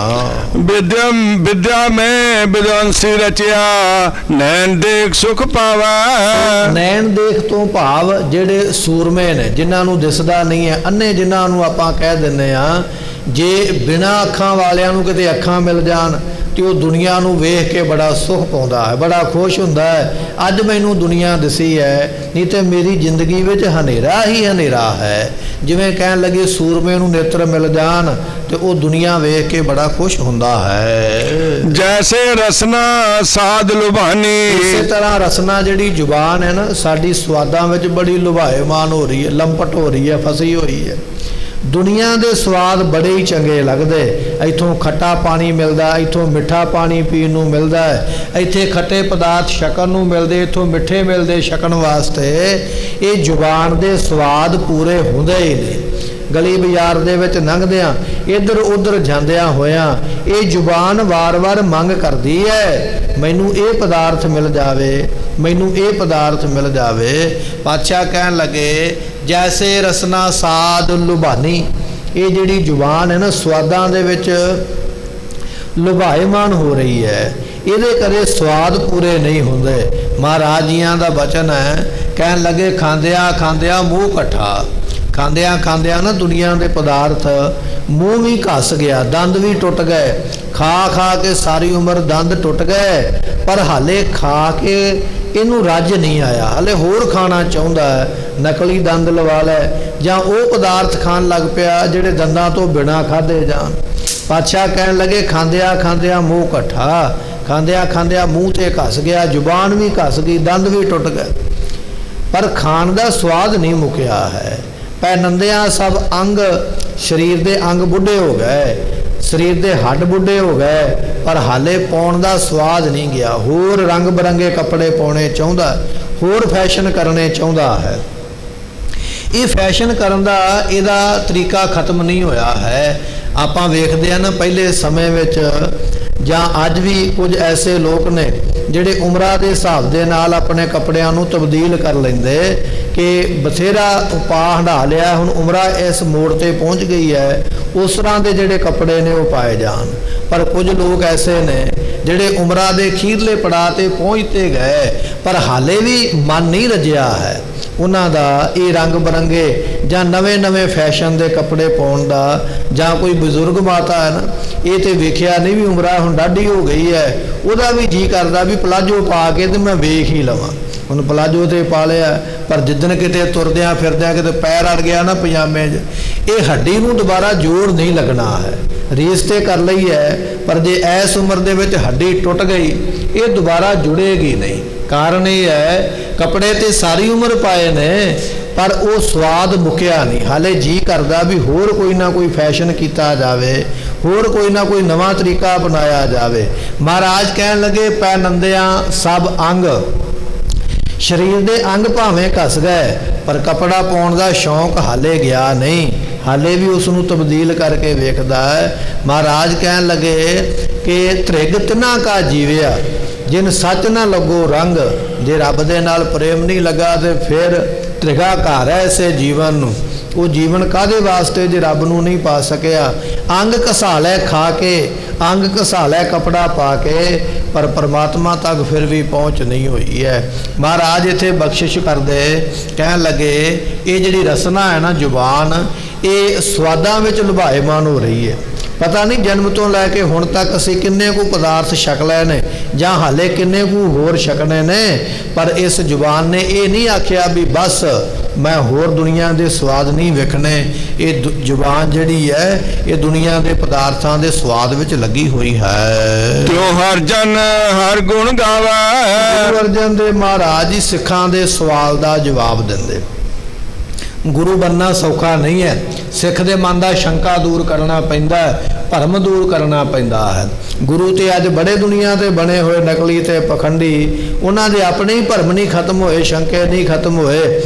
S2: ਵਿਦਿਆ ਮੈਂ ਵਿਦਵਾਂਸੀ ਰਚਿਆ, ਨੈਣ ਦੇਖ ਸੁਖ ਪਾਵੈ।
S1: ਨੈਣ ਦੇਖ ਤੋਂ ਭਾਵ ਜਿਹੜੇ ਸੂਰਮੇ ਨੇ, ਜਿਨ੍ਹਾਂ ਨੂੰ ਦਿਸਦਾ ਨਹੀਂ ਹੈ, ਅੰਨੇ ਜਿਨ੍ਹਾਂ ਨੂੰ ਆਪਾਂ ਕਹਿ ਦਿੰਦੇ ਆ, ਜੇ ਬਿਨਾਂ ਅੱਖਾਂ ਵਾਲਿਆਂ ਨੂੰ ਕਿਤੇ ਅੱਖਾਂ ਮਿਲ ਜਾਣ ਤੇ ਉਹ ਦੁਨੀਆ ਨੂੰ ਵੇਖ ਕੇ ਬੜਾ ਸੁਖ ਪਾਉਂਦਾ ਹੈ, ਬੜਾ ਖੁਸ਼ ਹੁੰਦਾ ਹੈ। ਅੱਜ ਮੈਨੂੰ ਦੁਨੀਆ ਦਿਸੀ ਹੈ, ਨਹੀਂ ਤੇ ਮੇਰੀ ਜ਼ਿੰਦਗੀ ਵਿੱਚ ਹਨੇਰਾ ਹੀ ਹਨੇਰਾ ਹੈ। ਜਿਵੇਂ ਕਹਿਣ ਲੱਗੇ ਸੂਰਮੇ ਨੂੰ ਨੇਤਰ ਮਿਲ ਜਾਣ ਤੇ ਉਹ ਦੁਨੀਆ ਵੇਖ ਕੇ ਬੜਾ ਖੁਸ਼ ਹੁੰਦਾ ਹੈ।
S2: ਜੈਸੇ ਰਸਨਾ ਸਾਧ ਲੁਭਾਨੀ।
S1: ਇਸੇ ਤਰ੍ਹਾਂ ਰਸਨਾ ਜਿਹੜੀ ਜ਼ੁਬਾਨ ਹੈ ਨਾ, ਸਾਡੀ ਸਵਾਦਾਂ ਵਿੱਚ ਬੜੀ ਲੁਭਾਇਮਾਨ ਹੋ ਰਹੀ ਹੈ, ਲੰਪਟ ਹੋ ਰਹੀ ਹੈ, ਫਸੀ ਹੋਈ ਹੈ। ਦੁਨੀਆ ਦੇ ਸਵਾਦ ਬੜੇ ਹੀ ਚੰਗੇ ਲੱਗਦੇ। ਇੱਥੋਂ ਖੱਟਾ ਪਾਣੀ ਮਿਲਦਾ, ਇੱਥੋਂ ਮਿੱਠਾ ਪਾਣੀ ਪੀਣ ਨੂੰ ਮਿਲਦਾ ਹੈ, ਇੱਥੇ ਖੱਟੇ ਪਦਾਰਥ ਛਕਣ ਨੂੰ ਮਿਲਦੇ, ਇੱਥੋਂ ਮਿੱਠੇ ਮਿਲਦੇ ਛਕਣ ਵਾਸਤੇ। ਇਹ ਜ਼ੁਬਾਨ ਦੇ ਸਵਾਦ ਪੂਰੇ ਹੁੰਦੇ ਹੀ ਨਹੀਂ। ਗਲੀ ਬਾਜ਼ਾਰ ਦੇ ਵਿੱਚ ਲੰਘਦਿਆਂ, ਇੱਧਰ ਉੱਧਰ ਜਾਂਦਿਆਂ ਹੋਇਆਂ ਇਹ ਜ਼ੁਬਾਨ ਵਾਰ-ਵਾਰ ਮੰਗ ਕਰਦੀ ਹੈ, ਮੈਨੂੰ ਇਹ ਪਦਾਰਥ ਮਿਲ ਜਾਵੇ, ਮੈਨੂੰ ਇਹ ਪਦਾਰਥ ਮਿਲ ਜਾਵੇ। ਪਾਤਸ਼ਾਹ ਕਹਿਣ ਲੱਗੇ ਜੈਸੇ ਰਸਨਾ ਸਾਧ ਲੁਭਾਨੀ। ਇਹ ਜਿਹੜੀ ਜ਼ੁਬਾਨ ਹੈ ਨਾ, ਸਵਾਦਾਂ ਦੇ ਵਿੱਚ ਲੁਭਾਇਮਾਨ ਹੋ ਰਹੀ ਹੈ, ਇਹਦੇ ਕਦੇ ਸਵਾਦ ਪੂਰੇ ਨਹੀਂ ਹੁੰਦੇ। ਮਹਾਰਾਜ ਜੀਆਂ ਦਾ ਬਚਨ ਹੈ, ਕਹਿਣ ਲੱਗੇ ਖਾਂਦਿਆਂ ਖਾਂਦਿਆਂ ਮੂੰਹ ਇਕੱਠਾ। ਖਾਂਦਿਆਂ ਖਾਂਦਿਆਂ ਨਾ ਦੁਨੀਆ ਦੇ ਪਦਾਰਥ ਮੂੰਹ ਵੀ ਘਸ ਗਿਆ, ਦੰਦ ਵੀ ਟੁੱਟ ਗਏ। ਖਾ ਖਾ ਕੇ ਸਾਰੀ ਉਮਰ ਦੰਦ ਟੁੱਟ ਗਏ, ਪਰ ਹਾਲੇ ਖਾ ਕੇ ਇਹਨੂੰ ਰੱਜ ਨਹੀਂ ਆਇਆ, ਹਾਲੇ ਹੋਰ ਖਾਣਾ ਚਾਹੁੰਦਾ ਹੈ। ਨਕਲੀ ਦੰਦ ਲਵਾ ਲੈ ਜਾਂ ਉਹ ਪਦਾਰਥ ਖਾਣ ਲੱਗ ਪਿਆ ਜਿਹੜੇ ਦੰਦਾਂ ਤੋਂ ਬਿਨਾਂ ਖਾਧੇ ਜਾਣ। ਪਾਤਸ਼ਾਹ ਕਹਿਣ ਲੱਗੇ ਖਾਂਦਿਆਂ ਖਾਂਦਿਆਂ ਮੂੰਹ ਇਕੱਠਾ। ਖਾਂਦਿਆਂ ਖਾਂਦਿਆਂ ਮੂੰਹ ਤੇ ਘਸ ਗਿਆ, ਜ਼ੁਬਾਨ ਵੀ ਘਸ ਗਈ, ਦੰਦ ਵੀ ਟੁੱਟ ਗਏ, ਪਰ ਖਾਣ ਦਾ ਸਵਾਦ ਨਹੀਂ ਮੁੱਕਿਆ ਹੈ। ਪੈ ਨੰਦਿਆਂ ਸਭ ਅੰਗ, ਸਰੀਰ ਦੇ ਅੰਗ ਬੁੱਢੇ ਹੋ ਗਏ, ਸਰੀਰ ਦੇ ਹੱਡ ਬੁੱਢੇ ਹੋ ਗਏ, ਪਰ ਹਾਲੇ ਪਾਉਣ ਦਾ ਸਵਾਦ ਨਹੀਂ ਗਿਆ। ਹੋਰ ਰੰਗ ਬਰੰਗੇ ਕੱਪੜੇ ਪਾਉਣੇ ਚਾਹੁੰਦਾ, ਹੋਰ ਫੈਸ਼ਨ ਕਰਨੇ ਚਾਹੁੰਦਾ ਹੈ। ਇਹ ਫੈਸ਼ਨ ਕਰਨ ਦਾ ਇਹਦਾ ਤਰੀਕਾ ਖਤਮ ਨਹੀਂ ਹੋਇਆ ਹੈ। ਆਪਾਂ ਵੇਖਦੇ ਹਾਂ ਨਾ, ਪਹਿਲੇ ਸਮੇਂ ਵਿੱਚ ਜਾਂ ਅੱਜ ਵੀ ਕੁਝ ਐਸੇ ਲੋਕ ਨੇ ਜਿਹੜੇ ਉਮਰਾਂ ਦੇ ਹਿਸਾਬ ਦੇ ਨਾਲ ਆਪਣੇ ਕੱਪੜਿਆਂ ਨੂੰ ਤਬਦੀਲ ਕਰ ਲੈਂਦੇ ਕਿ ਬਥੇਰਾ ਉਪਾਅ ਹੰਢਾ ਲਿਆ, ਹੁਣ ਉਮਰਾਂ ਇਸ ਮੋੜ ਤੇ ਪਹੁੰਚ ਗਈ ਹੈ, ਉਸ ਤਰ੍ਹਾਂ ਦੇ ਜਿਹੜੇ ਕੱਪੜੇ ਨੇ ਉਹ ਪਾਏ ਜਾਣ। ਪਰ ਕੁਝ ਲੋਕ ਐਸੇ ਨੇ ਜਿਹੜੇ ਉਮਰਾਂ ਦੇ ਅਖੀਰਲੇ ਪੜਾਅ ਤੇ ਪਹੁੰਚਦੇ ਗਏ, ਪਰ ਹਾਲੇ ਵੀ ਮਨ ਨਹੀਂ ਰੱਜਿਆ ਹੈ ਉਹਨਾਂ ਦਾ ਇਹ ਰੰਗ ਬਰੰਗੇ ਜਾਂ ਨਵੇਂ ਫੈਸ਼ਨ ਦੇ ਕੱਪੜੇ ਪਾਉਣ ਦਾ। ਜਾਂ ਕੋਈ ਬਜ਼ੁਰਗ ਮਾਤਾ ਹੈ ਨਾ, ਇਹ ਤੇ ਵੇਖਿਆ ਨਹੀਂ ਵੀ ਉਮਰਾਂ ਹੁਣ ਡਾਢੀ ਹੋ ਗਈ ਹੈ, ਉਹਦਾ ਵੀ ਜੀ ਕਰਦਾ ਵੀ ਪਲਾਜੋ ਪਾ ਕੇ ਤੇ ਮੈਂ ਵੇਖ ਹੀ ਲਵਾਂ। ਹੁਣ ਪਲਾਜੋ ਤੇ ਪਾ ਲਿਆ, ਪਰ ਜਿੱਦਣ ਕਿਤੇ ਤੁਰਦਿਆਂ ਫਿਰਦਿਆਂ ਕਿਤੇ ਪੈਰ ਅੜ ਗਿਆ ਨਾ ਪਜਾਮੇ 'ਚ, ਇਹ ਹੱਡੀ ਨੂੰ ਦੁਬਾਰਾ ਜੋੜ ਨਹੀਂ ਲੱਗਣਾ ਹੈ। ਰੀਸ ਤੇ ਕਰ ਲਈ ਹੈ, ਪਰ ਜੇ ਇਸ ਉਮਰ ਦੇ ਵਿੱਚ ਹੱਡੀ ਟੁੱਟ ਗਈ ਇਹ ਦੁਬਾਰਾ ਜੁੜੇਗੀ ਨਹੀਂ। ਕਾਰਨ ਇਹ ਹੈ ਕੱਪੜੇ ਤੇ ਸਾਰੀ ਉਮਰ ਪਾਏ ਨੇ, ਪਰ ਉਹ ਸਵਾਦ ਮੁੱਕਿਆ ਨਹੀਂ। ਹਾਲੇ ਜੀ ਕਰਦਾ ਵੀ ਹੋਰ ਕੋਈ ਨਾ ਕੋਈ ਫੈਸ਼ਨ ਕੀਤਾ ਜਾਵੇ, ਹੋਰ ਕੋਈ ਨਾ ਕੋਈ ਨਵਾਂ ਤਰੀਕਾ ਅਪਣਾਇਆ ਜਾਵੇ। ਮਹਾਰਾਜ ਕਹਿਣ ਲੱਗੇ ਪੈ ਨੰਦਿਆਂ ਸਭ ਅੰਗ, ਸਰੀਰ ਦੇ ਅੰਗ ਭਾਵੇਂ ਘਸ ਗਏ, ਪਰ ਕੱਪੜਾ ਪਾਉਣ ਦਾ ਸ਼ੌਂਕ ਹਾਲੇ ਗਿਆ ਨਹੀਂ, ਹਾਲੇ ਵੀ ਉਸ ਨੂੰ ਤਬਦੀਲ ਕਰਕੇ ਵੇਖਦਾ ਹੈ। ਮਹਾਰਾਜ ਕਹਿਣ ਲੱਗੇ ਕਿ ਤ੍ਰਿਗ ਤਿਨਾ ਕਾ ਜੀਵਿਆ, ਜਿਨ ਸੱਚ ਨਾ ਲੱਗੋ ਰੰਗ। ਜੇ ਰੱਬ ਦੇ ਨਾਲ ਪ੍ਰੇਮ ਨਹੀਂ ਲੱਗਾ ਤੇ ਫਿਰ ਤ੍ਰਿਗਾ ਘਰ ਹੈ ਇਸੇ ਜੀਵਨ ਨੂੰ। ਉਹ ਜੀਵਨ ਕਾਹਦੇ ਵਾਸਤੇ ਜੇ ਰੱਬ ਨੂੰ ਨਹੀਂ ਪਾ ਸਕਿਆ। ਅੰਗ ਘਸਾ ਲੈ ਖਾ ਕੇ, ਅੰਗ ਘਸਾ ਲੈ ਕੱਪੜਾ ਪਾ ਕੇ, ਪਰ ਪਰਮਾਤਮਾ ਤੱਕ ਫਿਰ ਵੀ ਪਹੁੰਚ ਨਹੀਂ ਹੋਈ ਹੈ। ਮਹਾਰਾਜ ਇੱਥੇ ਬਖਸ਼ਿਸ਼ ਕਰਦੇ, ਕਹਿਣ ਲੱਗੇ ਇਹ ਜਿਹੜੀ ਰਸਨਾ ਹੈ ਨਾ ਜ਼ੁਬਾਨ, ਇਹ ਸਵਾਦਾਂ ਵਿੱਚ ਲੁਭਾਇਮਾਨ ਹੋ ਰਹੀ ਹੈ। ਪਤਾ ਨਹੀਂ ਜਨਮ ਤੋਂ ਲੈ ਕੇ ਹੁਣ ਤੱਕ ਅਸੀਂ ਕਿੰਨੇ ਕੁ ਪਦਾਰਥ ਛਕ ਲਏ ਨੇ ਜਾਂ ਹਾਲੇ ਕਿੰਨੇ ਕੁ ਹੋਰ ਛਕਣੇ ਨੇ, ਪਰ ਇਸ ਜ਼ੁਬਾਨ ਨੇ ਇਹ ਨਹੀਂ ਆਖਿਆ ਵੀ ਬਸ मैं होर दुनिया के स्वाद नहीं वेखने। ये जुबान जिहड़ी है ये दुनिया के पदार्थों के स्वाद विच लगी हुई है।
S2: त्यों हर जन हर गुण गावे।
S1: गुरु अर्जन देव महाराज जी सिखां दे सवाल का जवाब देंदे। गुरु बनना सौखा नहीं है। सिख दे मन का शंका दूर करना पैंदा है, भरम दूर करना पैंदा है। गुरु तो अज बड़े दुनिया ते बने हुए नकली ते पखंडी, उन्होंने दे अपने ही भरम नहीं खत्म होए, शंके नहीं खत्म होए,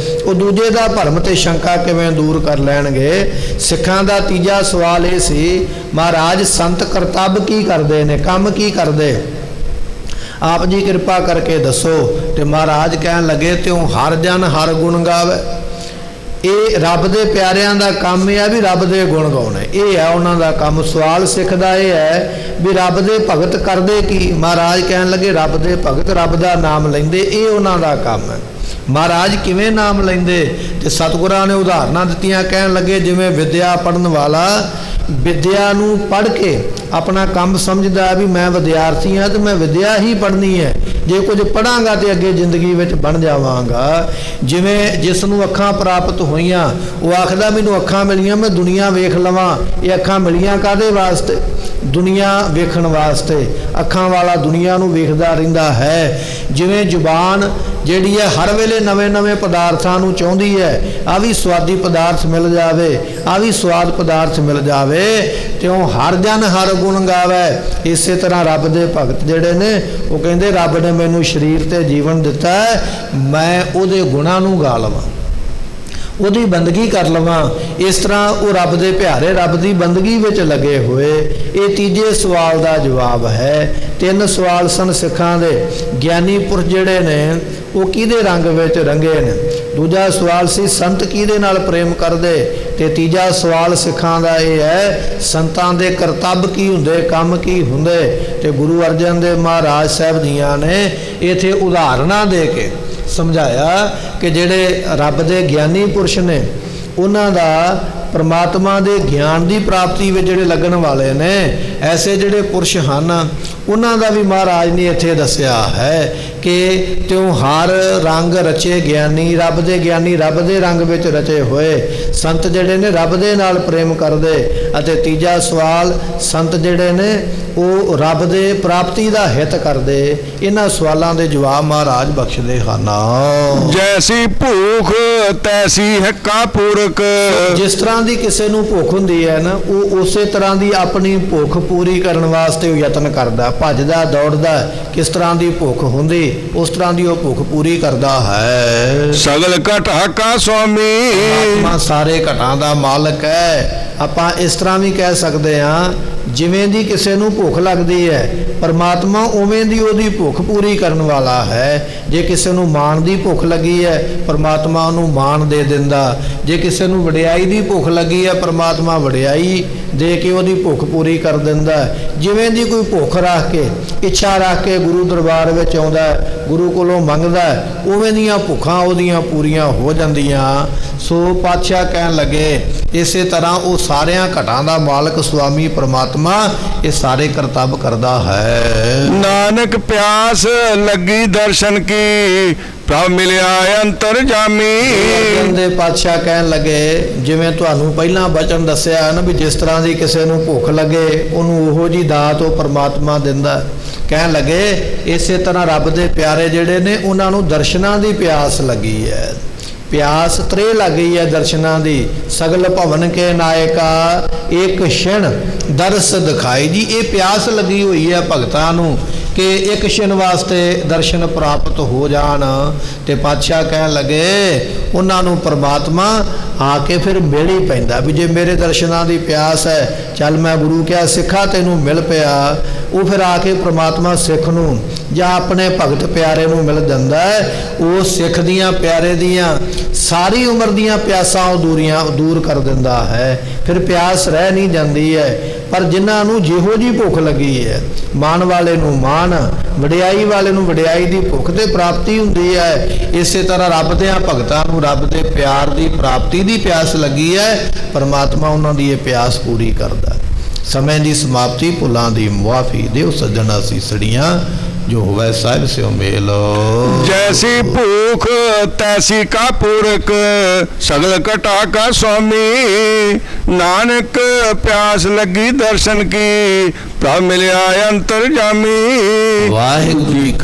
S1: वो दूजे का भरम ते शंका किवें दूर कर लैणगे। सिखां दा तीजा सवाल ये सी, महाराज संत करतब की करते हैं, काम की करते, आप जी कृपा करके दसो। तो महाराज कहन लगे, त्यों हर जन हर गुण गावे। ये रब दे प्यारियां दा काम है भी रब दे गुण गाउणे, ये है उन्हां दा काम। सवाल सिख दा ये है भी रब दे भगत करदे की। महाराज कहन लगे, रब दे भगत रब दा नाम लैंदे, ये उन्हां दा काम है। महाराज किवें नाम लैंदे? ते सतगुरां ने उदाहरणां दित्तियां। कहन लगे, जिवें विद्या पढ़न वाला विद्या नूं पढ़ के अपना काम समझदा भी मैं विद्यार्थी हाँ तो मैं विद्या ही पढ़नी है, जे कुछ पढ़ांगा तो अगे जिंदगी विच बन जावांगा। जिवें जिसनूं अखां प्राप्त होईयां वो आखदा मैनूं अखां मिलियां मैं दुनिया वेख लवां। ये अखां मिलियां कादे वास्ते? दुनिया वेखण वास्ते। अखां वाला दुनिया नूं वेखदा रहिंदा है। जिवें जुबान जिहड़ी है हर वेले नवे नवे पदार्थां नूं चाहुंदी है, आ भी स्वादी पदार्थ मिल जावे, आ भी स्वाद पदार्थ मिल जावे, त्यों हर जन हर गुण गावे। इस तरह रब दे भगत जिहड़े ने वो कहंदे, रब ने मैनूं शरीर ते जीवन दिता है, मैं उहदे गुणां नूं गा लवां, उहदी बंदगी कर लवां। इस तरह वो रब दे प्यारे रब की बंदगी विच लगे हुए। ये तीजे सवाल का जवाब है। तीन सवाल सन सिखां दे। ज्ञानी पुरुष जिहड़े ने वो किहदे रंग विच रंगे ने। दूजा सवाल सी संत किहदे नाल प्रेम करदे। ते तीजा सवाल सिखां दा ये है, संतां दे करतब की हुंदे, काम की हुंदे। ते गुरु अर्जन देव महाराज साहब जियां ने इत्थे उदाहरणां दे के समझाया कि जिहड़े रब दे ज्ञानी पुरुष ने उन्हां दा परमात्मा दे ज्ञान की प्राप्ति में जिहड़े लगन वाले ने, ऐसे जिहड़े पुरुष हन उन्हां दा भी महाराज ने इत्थे दस्सिया है कि त्यों हर रंग रचे ज्ञानी, रब दे रंग विच रचे हुए। संत जिहड़े ने रब दे नाल प्रेम करदे। अते तीजा सवाल, संत जिहड़े ने वो रब दे प्राप्ति दा हित करदे। इन्हां सवालां दे जवाब महाराज बख्शदे हन।
S2: जैसी भूख तैसी हक्का पूरक।
S1: जिस तरह की किसी नूं भुख हुंदी है ना, वो उस तरह की अपनी भुख पूरी करने वास्ते यतन करदा, भजदा दौड़दा। किस तरह की भुख हुंदी उस तरह की वो भुख पूरी करता है।
S2: सगल घटा का स्वामी,
S1: परमात्मा सारे घटां दा मालक है। आपां इस तरह भी कह सकते हाँ, जिवें दी किसी नूं भुख लगती है परमात्मा उवें दी ओदी भुख पूरी करन वाला है। जे किसी नूं माण दी भुख लगी है परमात्मा उहनूं माण दे दिंदा। जे किसी नूं वडियाई दी भुख लगी है परमात्मा वडियाई दे के ओदी भुख पूरी कर दिंदा। जिवें दी कोई भुख रख के इच्छा रख के गुरु दरबार विच आउंदा, गुरु कोलों मंगदा, उवें दीयां भुखां ओदियां पूरीआं हो जांदियां। सो पातशाह कहन लगे, इसे तरह वो सारियां घटां दा मालक स्वामी परमात्मा ये सारे करतब करदा है।
S2: नानक प्यास लगी दर्शन की, प्रभ मिलिया अंतर जामी।
S1: दे पातशाह कहन लगे, जिवें तुहानूं पहिलां बचन दस्सिया ना भी जिस तरह की किसी नूं भुख लगे उहनूं उहो जी दात वो परमात्मा दिंदा। कहन लगे इसे तरह रब दे प्यारे जिहड़े ने उन्हां नूं दर्शनां दी प्यास लगी है। प्यास त्रे लग गई है दर्शनां दी। सगल भवन के नायका एक क्षण दर्श दिखाई। जी ये प्यास लगी हुई है भगतां नूं कि एक क्षण वास्ते दर्शन प्राप्त हो जान। ते पातशाह कहन लगे उन्हां नूं परमात्मा आके फिर मिल ही पैंदा भी जे मेरे दर्शनां दी प्यास है चल मैं गुरु क्या सिखा तेनूं मिल पिया। वो फिर आके परमात्मा सिख नूं जां अपने भगत प्यारे नूं मिल जांदा है। वो सिख दियां प्यारे दियां सारी उम्र दियां प्यासां दूर कर दिंदा है। फिर प्यास रह नहीं जाती है। पर जिन्हां नूं जिहो जी भुख लगी है, मान वाले नूं मान, वडियाई वाले नूं वडियाई दी भुख ते प्राप्ति हुंदी है। इसे तरह रब दियां भगतां नूं रब दे प्यार दी प्राप्ति दी प्यास लगी है। परमात्मा उन्हां दी ये प्यास पूरी करदा। समय की समाप्ति, भुलां दी मुआफ़ी, दिओ सज्जण असीसड़ियां। ਜੋ ਹੋਵੇ ਸਾਹਿਬ ਸਿਓ ਮੇਲ।
S2: जैसी भूख तैसी का पूरक सगल कटा का स्वामी नानक प्यास लगी दर्शन की प्रभ मिलिया अंतर जामी।
S1: ਵਾਹਿਗੁਰੂ ਜੀ ਕਾ